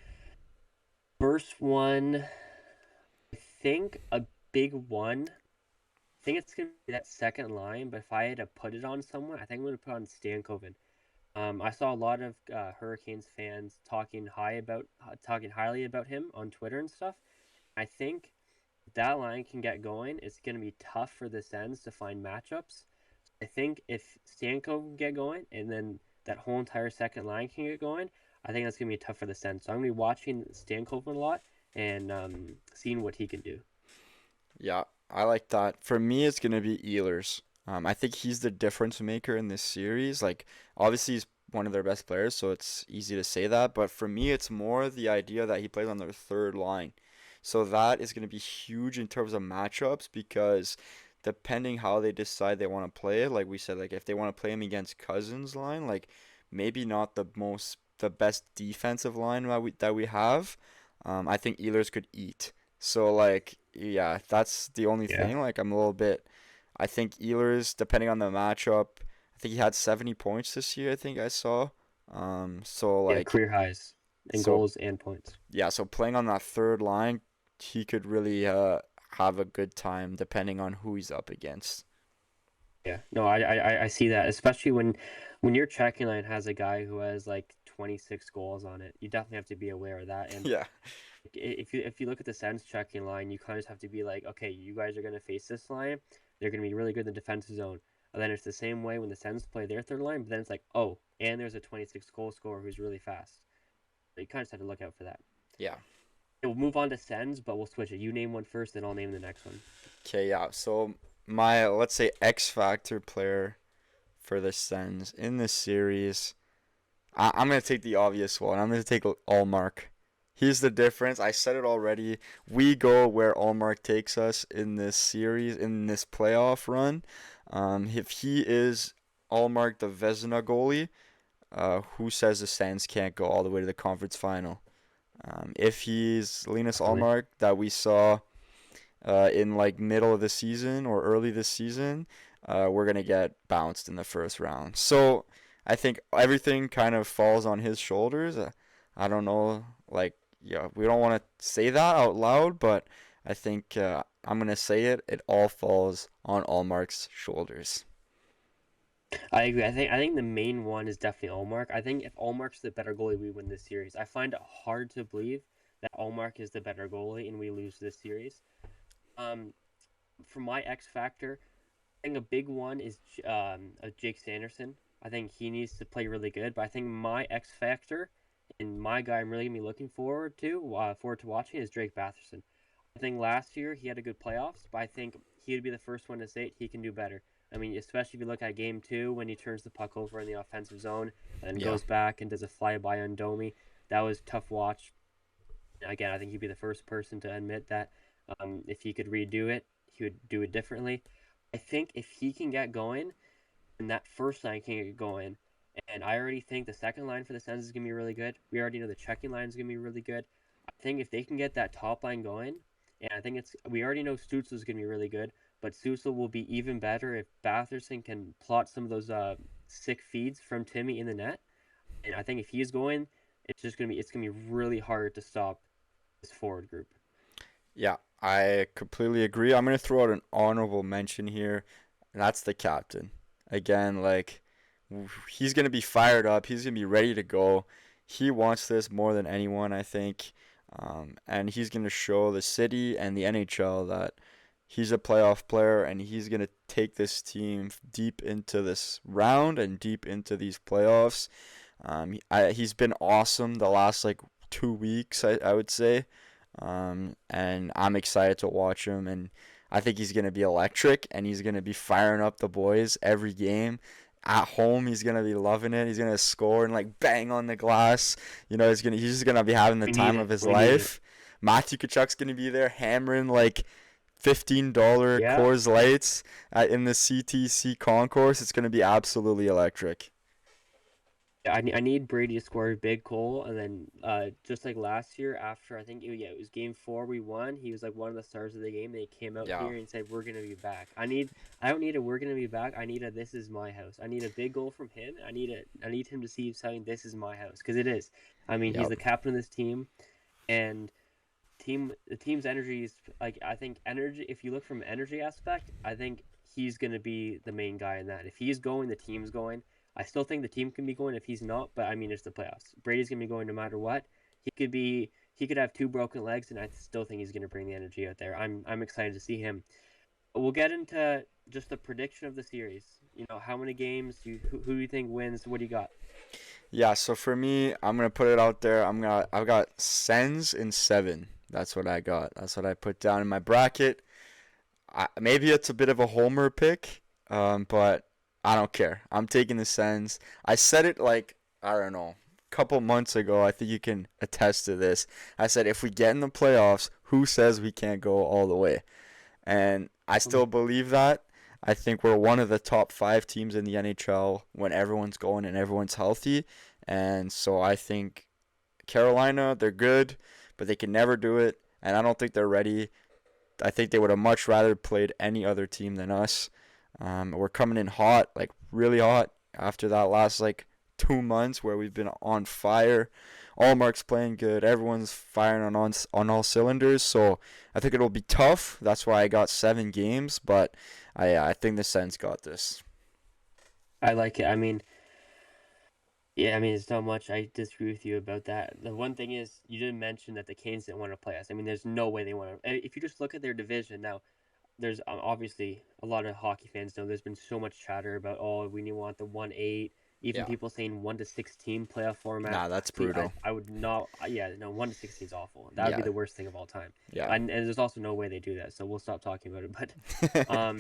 first one, I think a big one. I think it's gonna be that second line, but if I had to put it on someone, I think I'm gonna put on Stankoven. I saw a lot of Hurricanes fans talking highly about him on Twitter and stuff. I think that line can get going, it's going to be tough for the Sens to find matchups. I think if Stanko can get going and then that whole entire second line can get going, I think that's going to be tough for the Sens. So I'm going to be watching Stankoven a lot and seeing what he can do. Yeah. I like that. For me, it's gonna be Ehlers. I think he's the difference maker in this series. Like, obviously, he's one of their best players, so it's easy to say that. But for me, it's more the idea that he plays on their third line. So that is gonna be huge in terms of matchups because depending how they decide they want to play it, like we said, like if they want to play him against Cousins' line, like maybe not the best defensive line that we have. I think Ehlers could eat. So like yeah, that's the only Yeah. thing. Like I'm a little bit. I think Ehlers, depending on the matchup, I think he had 70 points this year. I think I saw. So Yeah, like career highs in so goals and points. yeah, so playing on that third line, he could really have a good time depending on who he's up against. Yeah, no, I see that, especially when your checking line has a guy who has like 26 goals on it. You definitely have to be aware of that. And Yeah, if you look at the Sens checking line, you kind of just have to be like, okay, you guys are going to face this line. They're going to be really good in the defensive zone. And then it's the same way when the Sens play their third line, but then it's like, oh, and there's a 26 goal scorer who's really fast. So you kind of just have to look out for that. yeah. We'll move on to Sens, but we'll switch it. You name one first, then I'll name the next one. Okay, yeah. So my let's say X factor player for the Sens in this series, I'm gonna take the obvious one. I'm gonna take Allmark. He's the difference. I said it already. We go where Allmark takes us in this series, in this playoff run. If he is Allmark the Vezina goalie, who says the Sens can't go all the way to the conference final? If he's Linus Definitely. Allmark that we saw in like middle of the season or early this season, we're gonna get bounced in the first round. So I think everything kind of falls on his shoulders. I don't know, like yeah, we don't want to say that out loud, but I think I'm gonna say it. It all falls on Allmark's shoulders. I agree. I think the main one is definitely Allmark. I think if Allmark's the better goalie, we win this series. I find it hard to believe that Allmark is the better goalie and we lose this series. Um, for my X factor, I think a big one is Jake Sanderson. I think he needs to play really good, but I think my X factor and my guy I'm really gonna be looking forward to watching is Drake Batherson. I think last year he had a good playoffs, but I think he would be the first one to say it. He can do better. I mean, especially if you look at game two when he turns the puck over in the offensive zone and Yeah, goes back and does a flyby on Domi. That was tough watch. Again, I think he'd be the first person to admit that if he could redo it, he would do it differently. I think if he can get going and that first line can get going, and I already think the second line for the Sens is going to be really good. We already know the checking line is going to be really good. I think if they can get that top line going, and I think we already know Stutzel is going to be really good, but Stutzel will be even better if Batherson can plot some of those sick feeds from Timmy in the net. And I think if he's going, it's gonna be really hard to stop this forward group. yeah, I completely agree. I'm gonna throw out an honorable mention here, and that's the captain. Again, like he's gonna be fired up. He's gonna be ready to go. He wants this more than anyone, I think, and he's gonna show the city and the NHL that he's a playoff player, and he's gonna take this team deep into this round and deep into these playoffs. He's been awesome the last like 2 weeks, I would say, and I'm excited to watch him, and I think he's gonna be electric, and he's gonna be firing up the boys every game. At home, he's gonna be loving it. He's gonna score and like bang on the glass. He's just gonna be having the We need time it. of his We need it. life. Matthew Kachuk's gonna be there hammering like $15 Yeah, Coors Lights in the CTC concourse. It's gonna be absolutely electric. yeah, I need Brady to score a big goal, and then just like last year, after I think it was game four we won, he was like one of the stars of the game. They came out Yeah. here and said we're gonna be back. I don't need a we're gonna be back. I need a this is my house. I need a big goal from him. I need him to see saying this is my house because it is. I mean, he's Yep. the captain of this team, and the team's energy is like I think energy. If you look from an energy aspect, I think he's gonna be the main guy in that. If he's going, the team's going. I still think the team can be going if he's not, but I mean it's the playoffs. Brady's gonna be going no matter what. He could have two broken legs, and I still think he's gonna bring the energy out there. I'm excited to see him. We'll get into just the prediction of the series. How many games who do you think wins? What do you got? Yeah, so for me, I'm gonna put it out there. I've got Sens in 7. That's what I got. That's what I put down in my bracket. maybe it's a bit of a homer pick, but I don't care. I'm taking the Sens. I said it like, I don't know, a couple months ago. I think you can attest to this. I said if we get in the playoffs, who says we can't go all the way? And I Mhm. still believe that. I think we're one of the top five teams in the NHL when everyone's going and everyone's healthy. And so I think Carolina, they're good, but they can never do it. And I don't think they're ready. I think they would have much rather played any other team than us. We're coming in hot, like really hot, after that last like 2 months where we've been on fire. Allmark's playing good. Everyone's firing on all cylinders. So I think it'll be tough. That's why I got 7 games, but I think the Sens got this. I like it. I mean, yeah, I mean, it's not much. I disagree with you about that. The one thing is, you didn't mention that the Canes didn't want to play us. I mean, there's no way they want to. If you just look at their division now, there's obviously a lot of hockey fans know there's been so much chatter about, oh, we want the 1-8, even Yeah. people saying 1-16 playoff format. Nah, that's See, I brutal. I would not. Yeah, no, 1-16 is awful. That would be Yeah. the worst thing of all time. Yeah. And there's also no way they do that. So we'll stop talking about it. But um,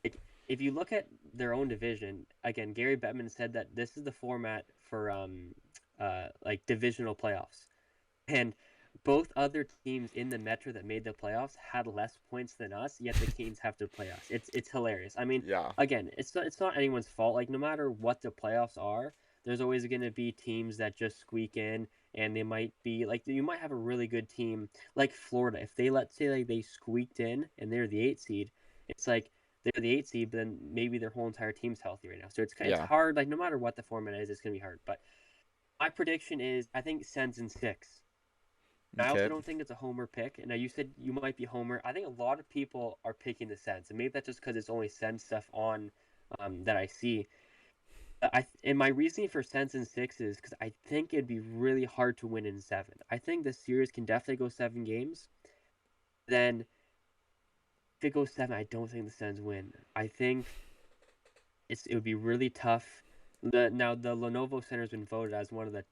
like, if you look at their own division, again, Gary Bettman said that this is the format for like divisional playoffs. And both other teams in the Metro that made the playoffs had less points than us, yet the Canes have to play us. It's hilarious. I mean, Yeah. again, it's not anyone's fault. Like no matter what the playoffs are, there's always going to be teams that just squeak in, and they might be like you might have a really good team like Florida. If they let's say like they squeaked in and they're the 8 seed, it's like they're the 8 seed, but then maybe their whole entire team's healthy right now. So it's Yeah. hard. Like no matter what the format is, it's gonna be hard. But my prediction is I think Sens in 6. I Okay. also don't think it's a homer pick. Now you said you might be homer. I think a lot of people are picking the Sens, and maybe that's just because it's only Sens stuff on that I see. And my reasoning for Sens in 6 is because I think it'd be really hard to win in 7. I think the series can definitely go 7 games. Then if it goes 7, I don't think the Sens win. I think it would be really tough. The Lenovo Center has been voted as one of the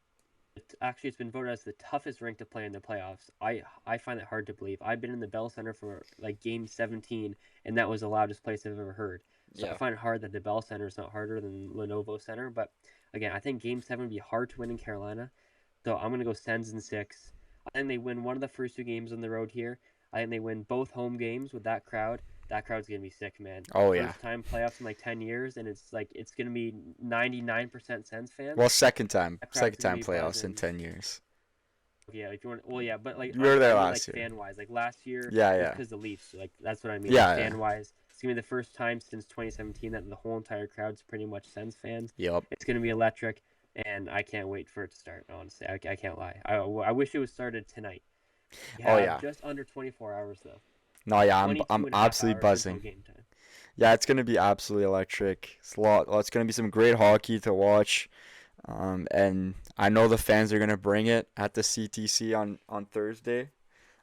actually it's been voted as the toughest rink to play in the playoffs. I find it hard to believe. I've been in the Bell Center for like game 17, and that was the loudest place I've ever heard. So I Yeah. find it hard that the Bell Center is not harder than Lenovo Center. But again, I think game 7 would be hard to win in Carolina. So I'm gonna go Sens in 6. I think they win one of the first 2 games on the road here. I think they win both home games with that crowd. That crowd's gonna be sick, man. Oh yeah. First time playoffs in like 10 years, and it's gonna be 99% Sens Well, fans. second time. That crowd's Second gonna time be playoffs in buzzing. 10 years. Yeah, if you want, well, yeah, but like You were I there mean like last year. fan wise, like last year Yeah, it was yeah. because the Leafs, like that's what I mean. Like Yeah, yeah. fan wise, it's gonna be the first time since 2017 that the whole entire crowd's pretty much Sens fans. Yep. It's gonna be electric, and I can't wait for it to start. Honestly, I can't lie. I wish it was started tonight. We Oh have yeah. just under 24 hours though. No, yeah, I'm 22 and a half absolutely hours until buzzing. game time. Yeah, it's gonna be absolutely electric. It's a lot. It's gonna be some great hockey to watch. And I know the fans are gonna bring it at the CTC on Thursday.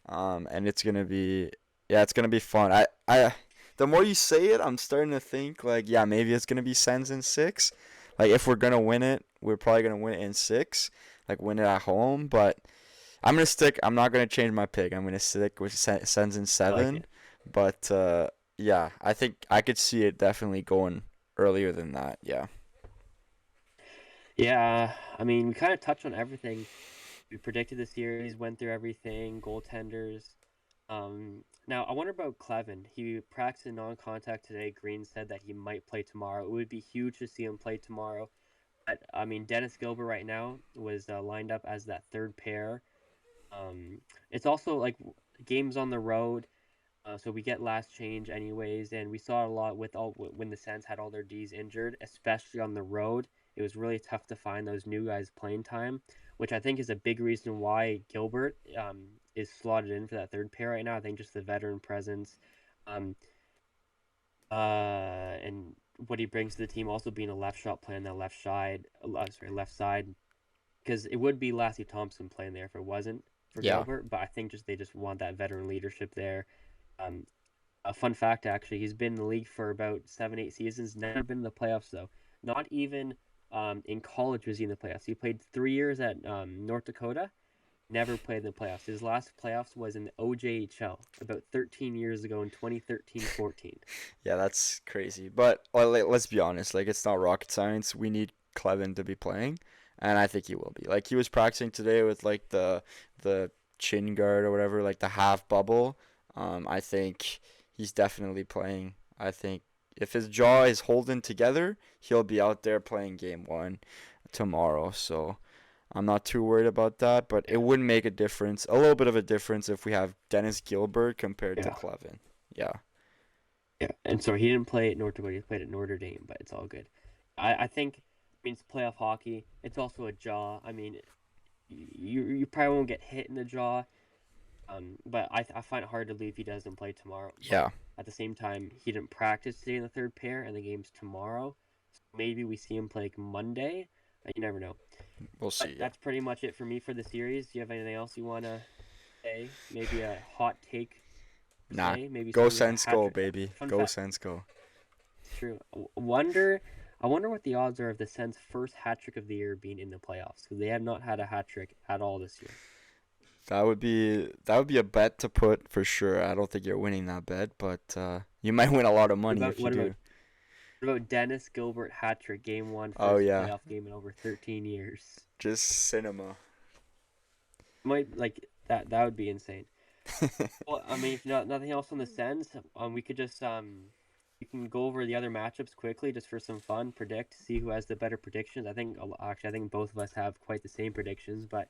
And it's gonna be, yeah, it's gonna be fun. The more you say it, I'm starting to think like, yeah, maybe it's gonna be Sens in 6. Like if we're gonna win it, we're probably gonna win it in 6, like win it at home. But I'm gonna stick. I'm not gonna change my pick. I'm gonna stick with Sens in I like 7. it. But yeah, I think I could see it definitely going earlier than that. Yeah. Yeah, I mean we kind of touched on everything. We predicted the series, went through everything, goaltenders. Now I wonder about Clevin. He practiced in non-contact today. Green said that he might play tomorrow. It would be huge to see him play tomorrow. But I mean, Dennis Gilbert right now was lined up as that third pair. It's also like games on the road, so we get last change anyways, and we saw it a lot with all when the Sens had all their D's injured, especially on the road. It was really tough to find those new guys playing time, which I think is a big reason why Gilbert is slotted in for that third pair right now. I think just the veteran presence, um, and what he brings to the team, also being a left shot player on that left side, because it would be Lassie Thompson playing there if it wasn't for Yeah. Gilbert. But I think just they just want that veteran leadership there. Um, a fun fact, actually, he's been in the league for about 7, 8 seasons. Never been in the playoffs though. Not even in college was he in the playoffs. He played 3 years at North Dakota, Never played in the playoffs. His last playoffs was in the OJHL about 13 years ago in 2013-14. Yeah, that's crazy. But well, let's be honest. Like, it's not rocket science. We need Clevin to be playing, and I think he will be. Like, he was practicing today with like the chin guard or whatever, like the half bubble. I think he's definitely playing. I think if his jaw is holding together, he'll be out there playing game one tomorrow. So I'm not too worried about that. But it Yeah, would make a difference, a little bit of a difference, if we have Dennis Gilbert compared to yeah, Clevin. Yeah. yeah. And so he didn't play at North Dakota. He played at Notre Dame, but it's all good. I think. I mean, it's playoff hockey. It's also a jaw. I mean, you probably won't get hit in the jaw. But I find it hard to believe he doesn't play tomorrow. But Yeah. at the same time, he didn't practice today in the third pair, and the game's tomorrow. So maybe we see him play like Monday. You never know. We'll But see. Yeah. that's pretty much it for me for the series. Do you have anything else you want to say? Maybe a hot take per Nah. se? Maybe Go someone get a Sens hat go, trick. baby. Fun Go fact. Sens go. It's true. I wonder what the odds are of the Sens' first hat trick of the year being in the playoffs because they have not had a hat trick at all this year. That would be a bet to put for sure. I don't think you're winning that bet, but you might win a lot of What money about if you what about do. what about Dennis Gilbert hat trick game one Oh first yeah, playoff game in over 13 years? just cinema. Might like that would be insane. Well, I mean, if not nothing else on the Sens, we could just we can go over the other matchups quickly just for some fun. Predict, see who has the better predictions. I think both of us have quite the same predictions, but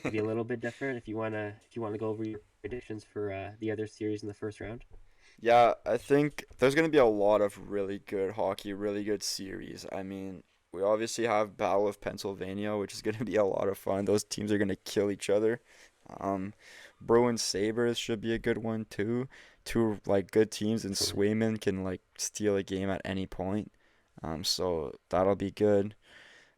maybe a little bit different. If you wanna go over your predictions for the other series in the first round. Yeah, I think there's gonna be a lot of really good hockey, really good series. I mean, we obviously have Battle of Pennsylvania, which is gonna be a lot of fun. Those teams are gonna kill each other. Um, Bruins Sabres should be a good one too. Two like good teams, and Sure. Swayman can like steal a game at any point. So that'll be good.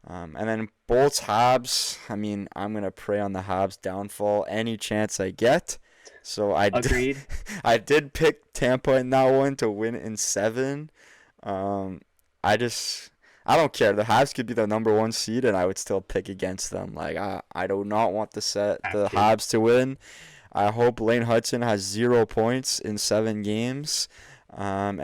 And then Bolts Habs. I mean, I'm gonna pray on the Habs downfall any chance I get. So Agreed. I did pick Tampa in that one to win in seven. Um, I just I don't care. The Habs could be the number one seed, and I would still pick against them. Like I do not want Have the to. Habs to win. I hope Lane Hudson has 0 points in 7 games. And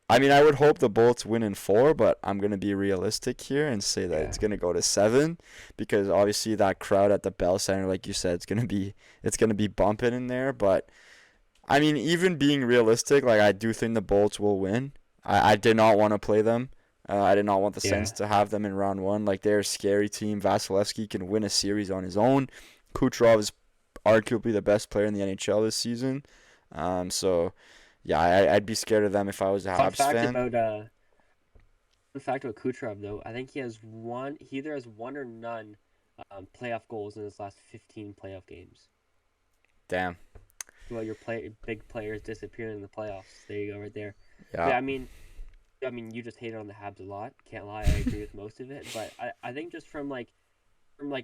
I mean, I would hope the Bolts win in four, but I'm gonna be realistic here and say that Yeah. it's gonna go to seven, because obviously that crowd at the Bell Center, like you said, it's gonna be bumping in there. But I mean, even being realistic, like I do think the Bolts will win. I did not want to play them. I did not want the Sens Yeah. to have them in round one. Like, they're a scary team. Vasilevsky can win a series on his own. Kucherov is arguably the best player in the NHL this season. So yeah, I'd be scared of them if I was a Fun Habs fact fan. about Kucherov though, I think he either has one or none playoff goals in his last 15 playoff games. Damn. Well, your big players disappearing in the playoffs. There you go, right there. But Yeah. yeah, I mean, you just hated on the Habs a lot. Can't lie, I agree with most of it. But I think just from like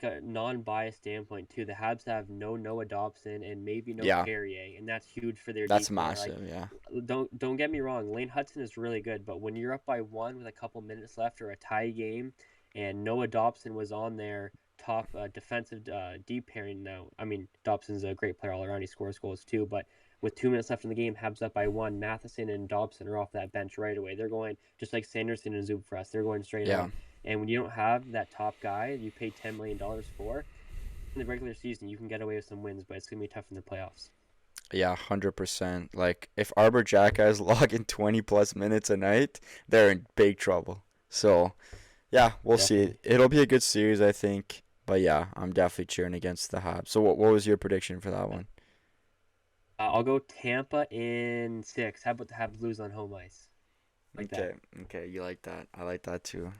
a non-biased standpoint too, the Habs have no Noah Dobson and maybe no Yeah. Carrier, and that's huge for their That's DK. Like, massive. Yeah. don't get me wrong, Lane Hudson is really good, but when you're up by one with a couple minutes left or a tie game, and Noah Dobson was on their top defensive deep pairing now. I mean, Dobson's a great player all around. He scores goals too, but with 2 minutes left in the game, Habs up by one. Matheson and Dobson are off that bench right away. They're going just like Sanderson and Zubfrest. They're going straight Yeah. on. And when you don't have that top guy you pay $10 million for, in the regular season, you can get away with some wins, but it's going to be tough in the playoffs. Yeah, 100%. Like, if Arbor Jackass log in 20 plus minutes a night, they're in big trouble. So, yeah, we'll see. Definitely. It'll be a good series, I think. But yeah, I'm definitely cheering against the Habs. So what was your prediction for that one? I'll go Tampa in six. How about the Habs lose on home ice? Like that. Okay, okay, you like that. I like that too.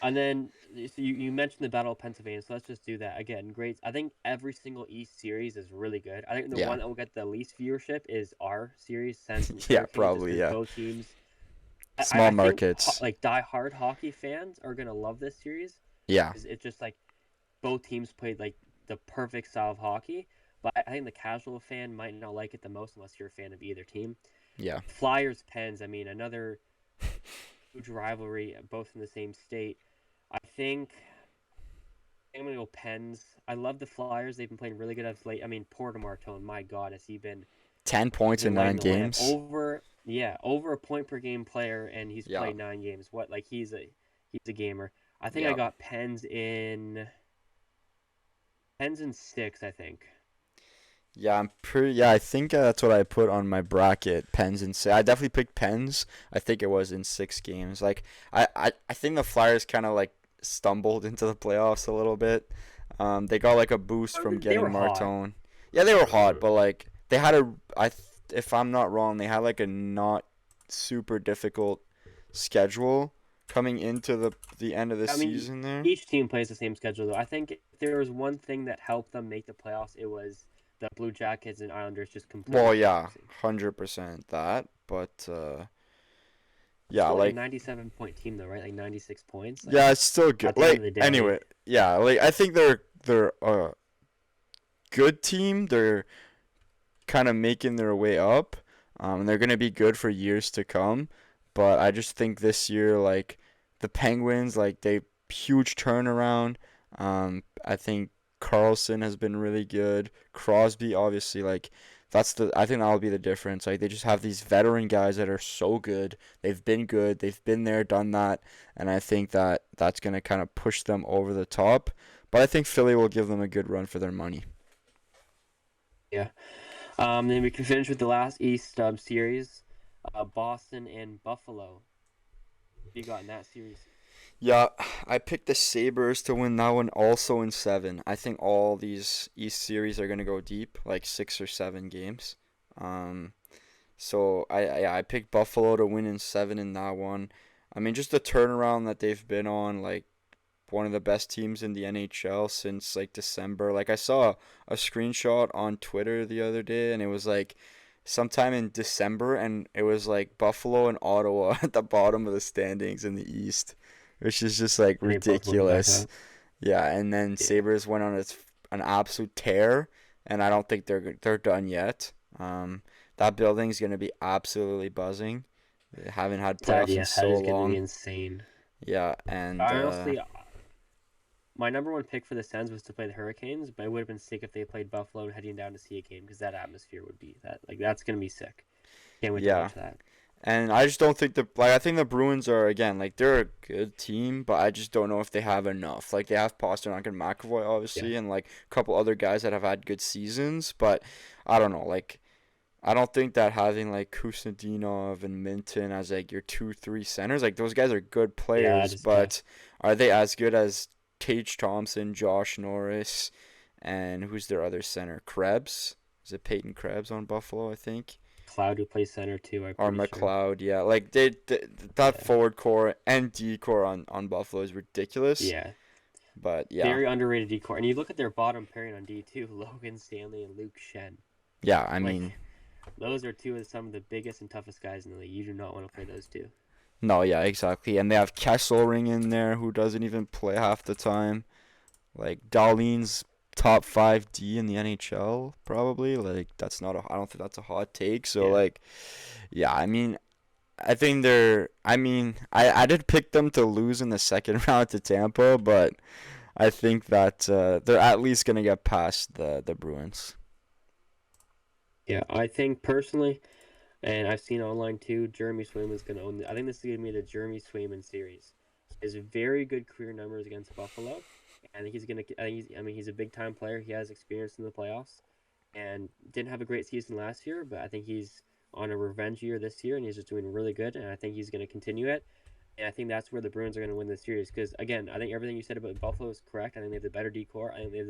And then so you mentioned the Battle of Pennsylvania, so let's just do that again. Great. I think every single East series is really good. I think the Yeah. one that will get the least viewership is our series, Sens and Yeah, Hurricanes, just probably, because yeah. both teams. I Small think markets. like die-hard hockey fans are gonna love this series. Yeah. It's just like both teams played like the perfect style of hockey. But I think the casual fan might not like it the most unless you're a fan of either team. Yeah. Flyers Pens, I mean, another huge rivalry, both in the same state. I think I'm gonna go Pens. I love the Flyers. They've been playing really good as late. I mean, Porter Martone, my God, has he been? 10 He's points in been nine lighting the lamp. games. Over a point per game player, and he's Yeah. played 9 games. What? Like he's a gamer. I think I Yeah. got Pens in 6. I think. Yeah, I'm pretty. Yeah, I think that's what I put on my bracket. Pens and six. I definitely picked Pens. I think it was in 6 games. Like I think the Flyers kind of like stumbled into the playoffs a little bit. They got like a boost from They getting were hot. Martone. Yeah, they were hot, Mm. but like they had a. If I'm not wrong, they had like a not super difficult schedule coming into the end of the I mean, season there. each team plays the same schedule though. I think if there was one thing that helped them make the playoffs, it was the Blue Jackets and Islanders just completely Well, yeah, collapsing. 100% that, but yeah, Still like a like 97-point team though, right? Like 96 points. Like yeah, it's still good. at the end of Like the day, anyway, yeah, like I think they're a good team. They're kind of making their way up. And they're gonna be good for years to come. But I just think this year, like the Penguins, like they huge turnaround. I think Carlson has been really good. Crosby, obviously, like that's the I think that'll be the difference. Like they just have these veteran guys that are so good. They've been good. They've been there, done that, and I think that that's gonna kind of push them over the top. But I think Philly will give them a good run for their money. yeah. Then we can finish with the last East series, Boston and Buffalo. What you got in that series? Yeah, I picked the Sabres to win that one also in 7. I think all these East series are going to go deep, like 6 or 7 games. Um, so I picked Buffalo to win in 7 in that one. I mean, just the turnaround that they've been on, like one of the best teams in the NHL since like December. Like I saw a screenshot on Twitter the other day, and it was like sometime in December, and it was like Buffalo and Ottawa at the bottom of the standings in the East, which is just like And they both moving back ridiculous. up. Yeah, and then Yeah, Sabres went on an absolute tear, and I don't think they're done yet. That building's gonna be absolutely buzzing. They haven't had playoffs in that so is going to be long. insane. Yeah, and I honestly, my number one pick for the Sens was to play the Hurricanes, but it would have been sick if they played Buffalo heading down to see a game because that atmosphere would be that like that's gonna be sick. Can't wait to yeah, watch that. and I just don't think I think the Bruins are again like they're a good team, but I just don't know if they have enough. Like they have Pasternak and McAvoy Yeah, obviously, and like a couple other guys that have had good seasons, but I don't know. Like I don't think that having like Kuznetsov and Minton as like your 2-3 centers, like those guys are good yeah, players, just yeah. but are they as good as Tage Thompson, Josh Norris, and who's their other center? Krebs? Is it Peyton Krebs on Buffalo? I think. Cloud who plays center too. I'm Or pretty sure. McLeod, yeah. Like that Yeah, forward core and D core on Buffalo is ridiculous. yeah. But yeah, Very underrated decor. And you look at their bottom pairing on D2, Logan Stanley and Luke Shen. yeah. I Like mean, those are two of some of the biggest and toughest guys in the league. You do not want to play those two. no, yeah, exactly. And they have Kesselring in there who doesn't even play half the time. Like Darlene's top 5D in the NHL probably. Like that's not a. I don't think that's a hot take. So Yeah. like, yeah. I mean, I think they're. I mean, I did pick them to lose in the second round to Tampa, but I think that they're at least gonna get past the Bruins. Yeah, I think personally, and I've seen online too, Jeremy Swayman's going to own I think this is going to be the Jeremy Swayman series. He has very good career numbers against Buffalo. And I think he's going to, I mean, he's a big time player. He has experience in the playoffs and didn't have a great season last year, but I think he's on a revenge year this year and he's just doing really good. And I think he's going to continue it. And I think that's where the Bruins are going to win the series because, again, I think everything you said about Buffalo is correct. I think they have the better decor. I think they have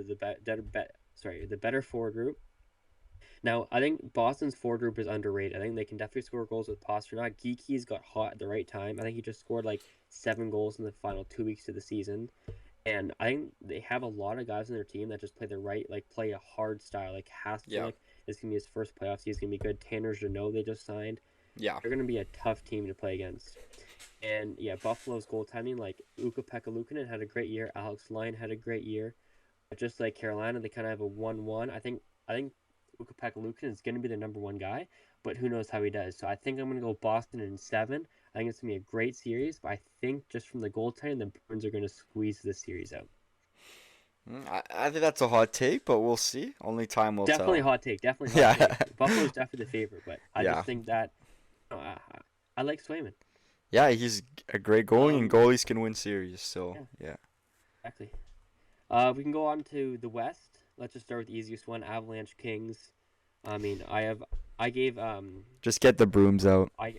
the better forward group. Now, I think Boston's forward group is underrated. I think they can definitely score goals with Pastrnak. Geeky's got hot at the right time. I think he just scored like 7 goals in the final 2 weeks of the season. And I think they have a lot of guys on their team that just play the right, like play a hard style. Like Yeah, Hastelik is going to be his first playoffs. He's going to be good. Tanner Jeannot they just signed. yeah, They're going to be a tough team to play against. And yeah, Buffalo's goaltending, like Ukko-Pekka Luukkonen had a great year. Alex Lyon had a great year. But just like Carolina, they kind of have a 1-1. I think Ukko-Pekka Luukkonen is going to be the number one guy, but who knows how he does. So I think I'm going to go Boston in 7. I think it's going to be a great series, but I think just from the goaltending, the Bruins are going to squeeze this series out. I think that's a hot take, but we'll see. Only time will Definitely a tell. hot take. Definitely a hot Yeah, take. Buffalo's definitely the favorite, but I yeah, just think that I like Swayman. yeah. He's a great goalie, and Um, goalies can win series. So yeah, yeah, exactly. We can go on to the West. Let's just start with the easiest one: Avalanche Kings. I mean, I gave just get the brooms out. I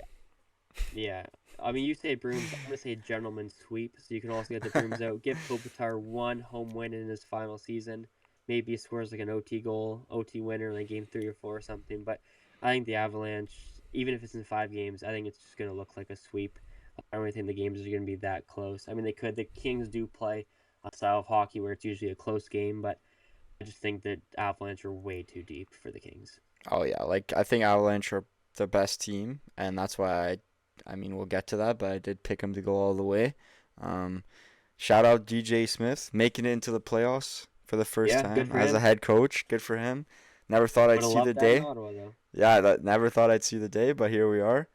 yeah. I mean, you say brooms. I'm gonna say gentleman's sweep. So you can also get the brooms out. Give Kopitar one home win in his final season. Maybe he scores like an OT goal, OT winner, like game 3 or 4 or something. But I think the Avalanche, even if it's in 5 games, I think it's just gonna look like a sweep. I don't really think the games are gonna be that close. I mean, they could. The Kings do play a style of hockey where it's usually a close game, but I just think that Avalanche are way too deep for the Kings. Oh yeah, like I think Avalanche are the best team, and that's why I mean, we'll get to that, but I did pick them to go all the way. Um, Shout out DJ Smith making it into the playoffs for the first Yeah, good time for as a him. head coach. Good for him. Never thought I'd Would have see the loved that in day. Ottawa though. Yeah, that never thought I'd see the day, but here we are.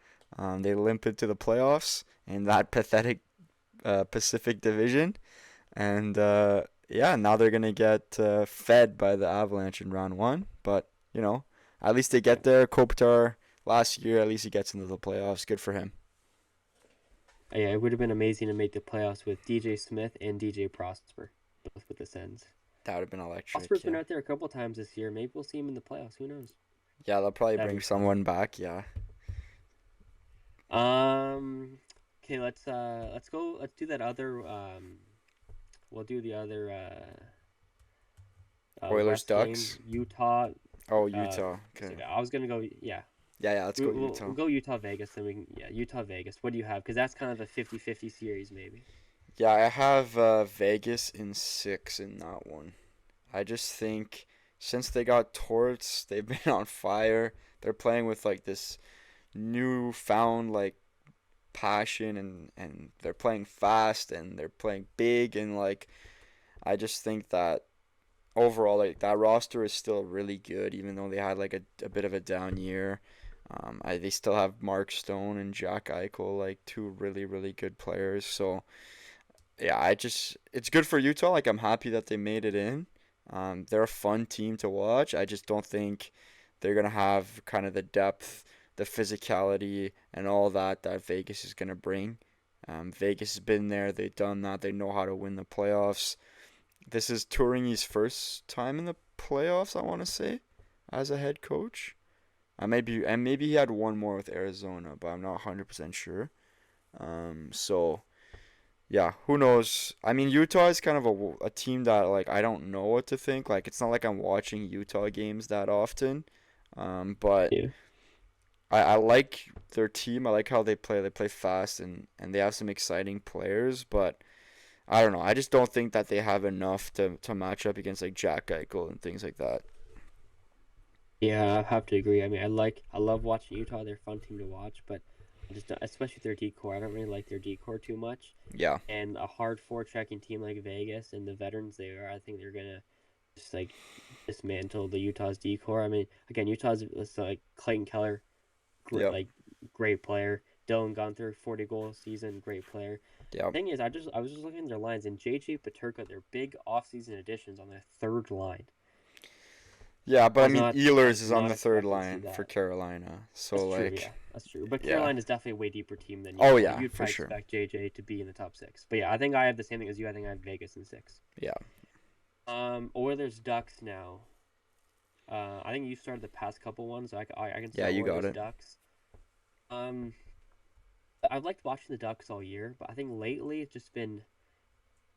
They limp into the playoffs in that pathetic Pacific Division, and yeah, now they're gonna get fed by the Avalanche in round one. But you know, at least they Yeah. get there. Kopitar last year, at least he gets into the playoffs. Good for him. Yeah, it would have been amazing to make the playoffs with DJ Smith and DJ Prosper, both with the Sens. That would have been electric. Prosper's been Yeah, out there a couple times this year. Maybe we'll see him in the playoffs. Who knows? yeah, they'll probably That'd bring be fun. someone back. Yeah. Um. Okay, let's go. Let's do that other. We'll do the other Oilers West game. Ducks. Utah. Oh, Uh, Utah. Okay. I was gonna go. Yeah, Yeah, yeah, let's we, go we'll Utah. go Utah Vegas. Then we can. Yeah, Utah Vegas. What do you have? Because that's kind of a 50-50 series, maybe. Yeah, I have Vegas in 6 in that one. I just think since they got Torts, they've been on fire. They're playing with like this newfound like passion, and they're playing fast and they're playing big, and like I just think that overall like that roster is still really good even though they had like a bit of a down year. They still have Mark Stone and Jack Eichel, like two really really good players. So yeah, it's good for Utah. Like I'm happy that they made it in. They're a fun team to watch. I just don't think they're gonna have kind of the depth, the physicality, and all that Vegas is gonna bring. Vegas has been there. They've done that. They know how to win the playoffs. This is Touring's first time in the playoffs, I want to say, as a head coach. Maybe he had one more with Arizona, but I'm not 100% sure. So yeah, who knows? I mean, Utah is kind of a team that like I don't know what to think. Like it's not like I'm watching Utah games that often. But Yeah. I like their team. I like how they play. They play fast, and they have some exciting players. But I don't know. I just don't think that they have enough to match up against like Jack Eichel and things like that. Yeah, I have to agree. I mean, I love watching Utah. They're a fun team to watch, but I just especially their decor. I don't really like their decor too much. Yeah, And a hard forechecking team like Vegas and the veterans they are, I think they're gonna just like dismantle the Utah's decor. I mean, again, Utah's it's like Clayton Keller, yep, like great player. Dylan Gunther, 40 goal season, great player. yep. Thing is, I was just looking at their lines and JJ Paterka, their big offseason additions on their third line. Yeah, but I mean, I Ehlers was is on not the third expecting to see line for that. Carolina. That's So true, like, yeah, that's true. But yeah. Carolina is definitely a way deeper team than Oh Utah. yeah, You'd for probably sure. expect JJ to be in the top six. But yeah, I think I have the same thing as you. I think I have Vegas in six. Yeah. Oilers Ducks now. I think you started the past couple ones. I can Yeah, start you got Oilers it. Ducks. Um, I've liked watching the Ducks all year, but I think lately it's just been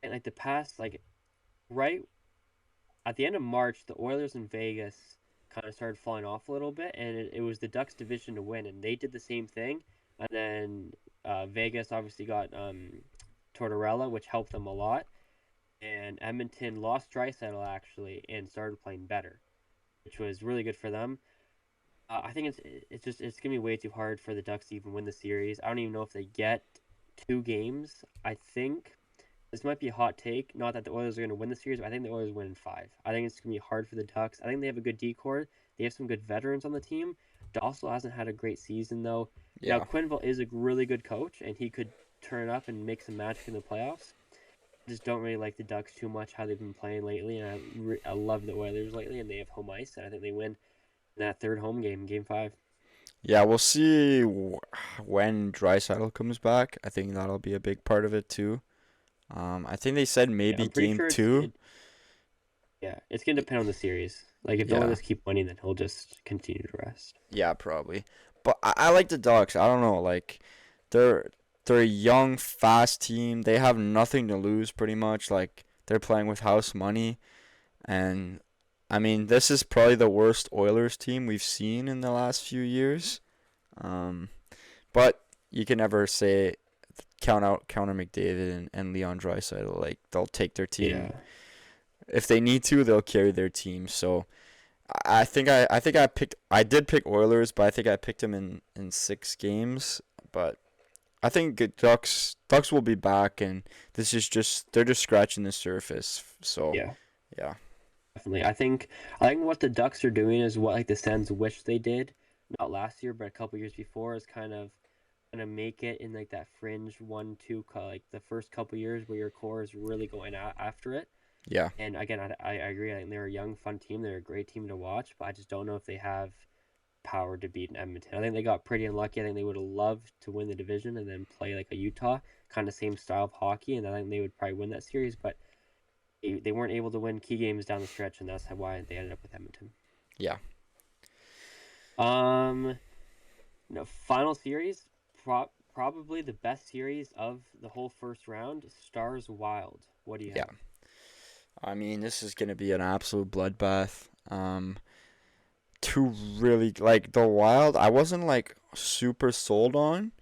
like the past right at the end of March, the Oilers in Vegas kind of started falling off a little bit, and it was the Ducks division to win, and they did the same thing. And then Vegas obviously got Tortorella, which helped them a lot, and Edmonton lost Draisaitl actually and started playing better, which was really good for them. I think it's gonna be way too hard for the Ducks to even win the series. I don't even know if they get 2 games. I think this might be a hot take. Not that the Oilers are gonna win the series, but I think the Oilers win in 5. I think it's gonna be hard for the Ducks. I think they have a good decor. They have some good veterans on the team. Dossel hasn't had a great season though. Now Yeah. Quinville is a really good coach, and he could turn it up and make some magic in the playoffs. just don't really like the Ducks too much how they've been playing lately, and I love the Oilers lately, and they have home ice, and I think they win in that third home game, Game 5. Yeah, we'll see when Draisaitl comes back. I think that'll be a big part of it too. I think they said Yeah, maybe I'm pretty game sure two. yeah, it's gonna depend on the series. Like if the Yeah, Oilers keep winning, then he'll just continue to rest. yeah, probably. But I like the Ducks. I don't know, like they're they're a young, fast team. They have nothing to lose pretty much. Like they're playing with house money, and I mean this is probably the worst Oilers team we've seen in the last few years. Um, but you can never say count out Connor McDavid and Leon Draisaitl. Like they'll take their team Yeah, if they need to. They'll carry their team. So I think I did pick Oilers, but I think I picked them in 6 games. But I think Ducks will be back, and this is just they're just scratching the surface. So yeah, yeah, definitely. I think what the Ducks are doing is what like the Sens wish they did, not last year, but a couple years before, is kind of make it in like that fringe 1-2, like the first couple years where your core is really going after it. yeah, And again, I agree. I think they're a young, fun team. They're a great team to watch, but I just don't know if they have power to beat Edmonton. I think they got pretty unlucky. I think they would have loved to win the division and then play like a Utah, kind of same style of hockey, and I think they would probably win that series, but they weren't able to win key games down the stretch, and that's why they ended up with Edmonton. yeah, Um, no, final series, probably the best series of the whole first round, Stars Wild. What do you yeah. have? I mean, this is gonna be an absolute bloodbath. Two really like the Wild. I wasn't like super sold on,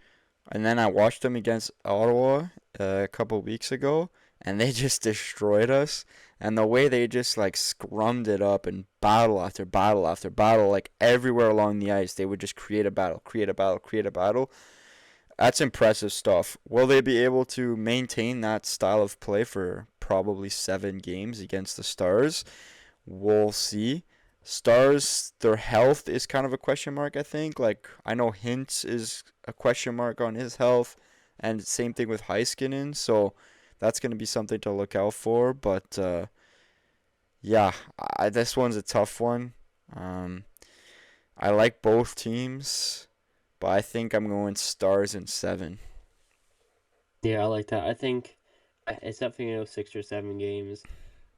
and then I watched them against Ottawa a couple weeks ago, and they just destroyed us. And the way they just like scrummed it up and battle after battle after battle, like everywhere along the ice, they would just create a battle, create a battle, create a battle. That's impressive stuff. Will they be able to maintain that style of play for probably 7 games against the Stars? We'll see. Stars, their health is kind of a question mark, I think. Like, I know Hintz is a question mark on his health, and same thing with Heiskanen, so that's going to be something to look out for. But yeah, this one's a tough one. Um, I like both teams, but I think I'm going Stars in 7. Yeah, I like that. I think it's definitely 6 or 7 games.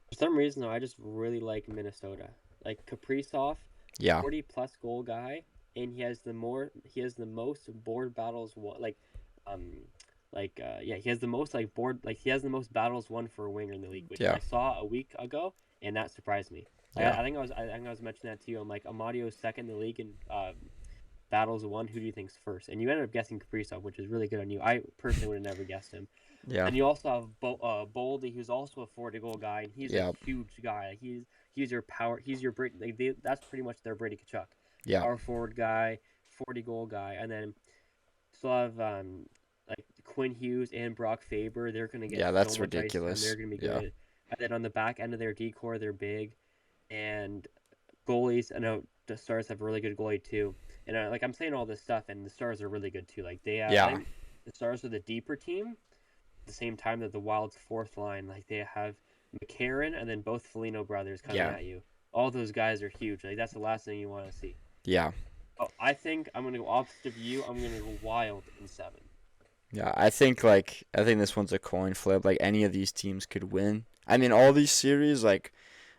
For some reason, though, I just really like Minnesota. Like Kaprizov, Yeah, 40 plus goal guy, and he has the most board battles won. Yeah, he has the most he has the most battles won for a winger in the league, which yeah, I saw a week ago, and that surprised me. Like, yeah. I think I was mentioning that to you. I'm like Amadio's second in the league in battles won. Who do you think's first? And you ended up guessing Kaprizov, which is really good on you. I personally would have never guessed him. Yeah, And you also have Boldy, who's also a 40 goal guy, and he's a yeah, huge guy. He's your power. He's your that's pretty much their Brady Kachuk, yeah, power forward guy, 40 goal guy, and then still have like Quinn Hughes and Brock Faber. They're gonna get yeah. so That's much ice time. They're ridiculous. gonna be Yeah, good. And then on the back end of their decor, they're big, and goalies. I know the Stars have a really good goalie too. And like I'm saying all this stuff, and the Stars are really good too. Like I yeah, think the Stars are the deeper team. At the same time that the Wild's fourth line, like they have McCarron and then both Foligno brothers coming yeah, at you. All those guys are huge. Like that's the last thing you want to see. yeah. Oh, I think I'm gonna go opposite of you. I'm gonna go Wild in 7. Yeah, I think this one's a coin flip. Like any of these teams could win. I mean, all these series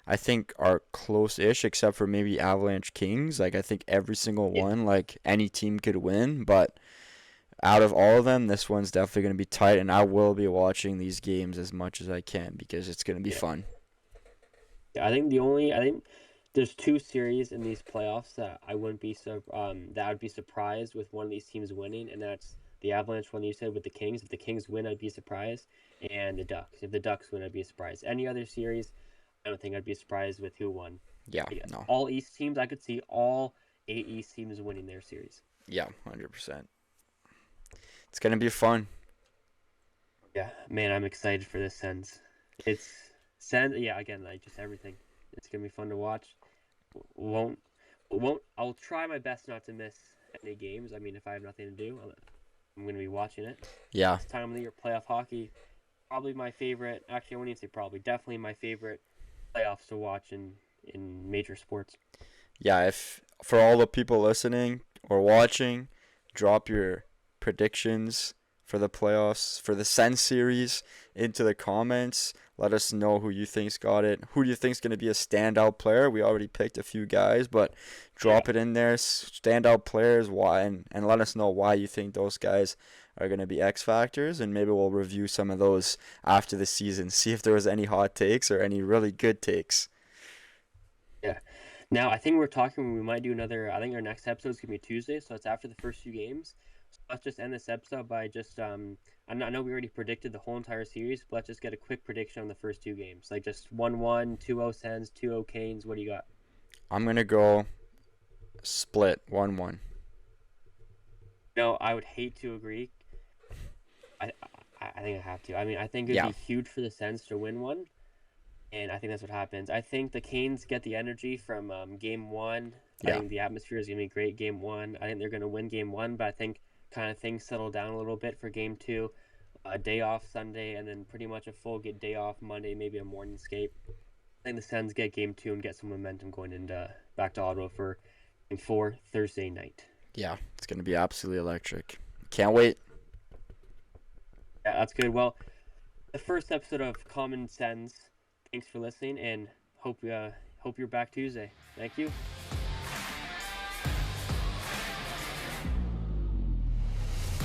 I think are close-ish except for maybe Avalanche Kings. Like I think every single Yeah, one like any team could win, but out of all of them, this one's definitely going to be tight and I will be watching these games as much as I can because it's going to be yeah. fun. I think there's 2 series in these playoffs that I wouldn't be that I'd be surprised with one of these teams winning, and that's the Avalanche one you said with the Kings. If the Kings win, I'd be surprised, and the Ducks. If the Ducks win, I'd be surprised. Any other series, I don't think I'd be surprised with who won. Yeah, Yeah, no. all East teams, I could see all 8 East teams winning their series. Yeah, 100%. It's going to be fun. Yeah, man, I'm excited for this Sens. It's Sens. Yeah, again, like just everything. It's gonna be fun to watch. Won't won't. I'll try my best not to miss any games. I mean, if I have nothing to do, I'm gonna be watching it. Yeah. This time of the year, playoff hockey. probably my favorite. Actually, I wouldn't even say probably. Definitely my favorite playoffs to watch in major sports. Yeah, if for all the people listening or watching, drop your predictions for the playoffs for the Sens series into the comments. Let us know who you think's got it. Who do you think's going to be a standout player? We already picked a few guys, but Yeah. drop it in there. Standout players, why, and let us know why you think those guys are going to be X factors, and maybe we'll review some of those after the season. See if there was any hot takes or any really good takes. Yeah. Now, I think we're talking. We might do another. I think our next episode is gonna be Tuesday, so it's after the first few games. So let's just end this episode by just I know we already predicted the whole entire series, but let's just get a quick prediction on the first two games, like just 1-1, 2-0 Sens, 2-0 Canes. What do you got? I'm going to go split 1-1. No, I would hate to agree. I I think I have to. I mean, I think it'd Yeah, be huge for the Sens to win one, and I think that's what happens. I think the Canes get the energy from game one. I yeah. think the atmosphere is going to be great game one. I think they're going to win game one, but I think kind of things settle down a little bit for game two. A day off Sunday, and then pretty much a full get day off Monday, maybe a morning skate. I think the Sens get game two and get some momentum going into back to Ottawa for game four Thursday night. Yeah, it's going to be absolutely electric. Can't wait. Yeah, that's good. Well, the first episode of Common Sense. Thanks for listening, and hope you're back Tuesday. Thank you.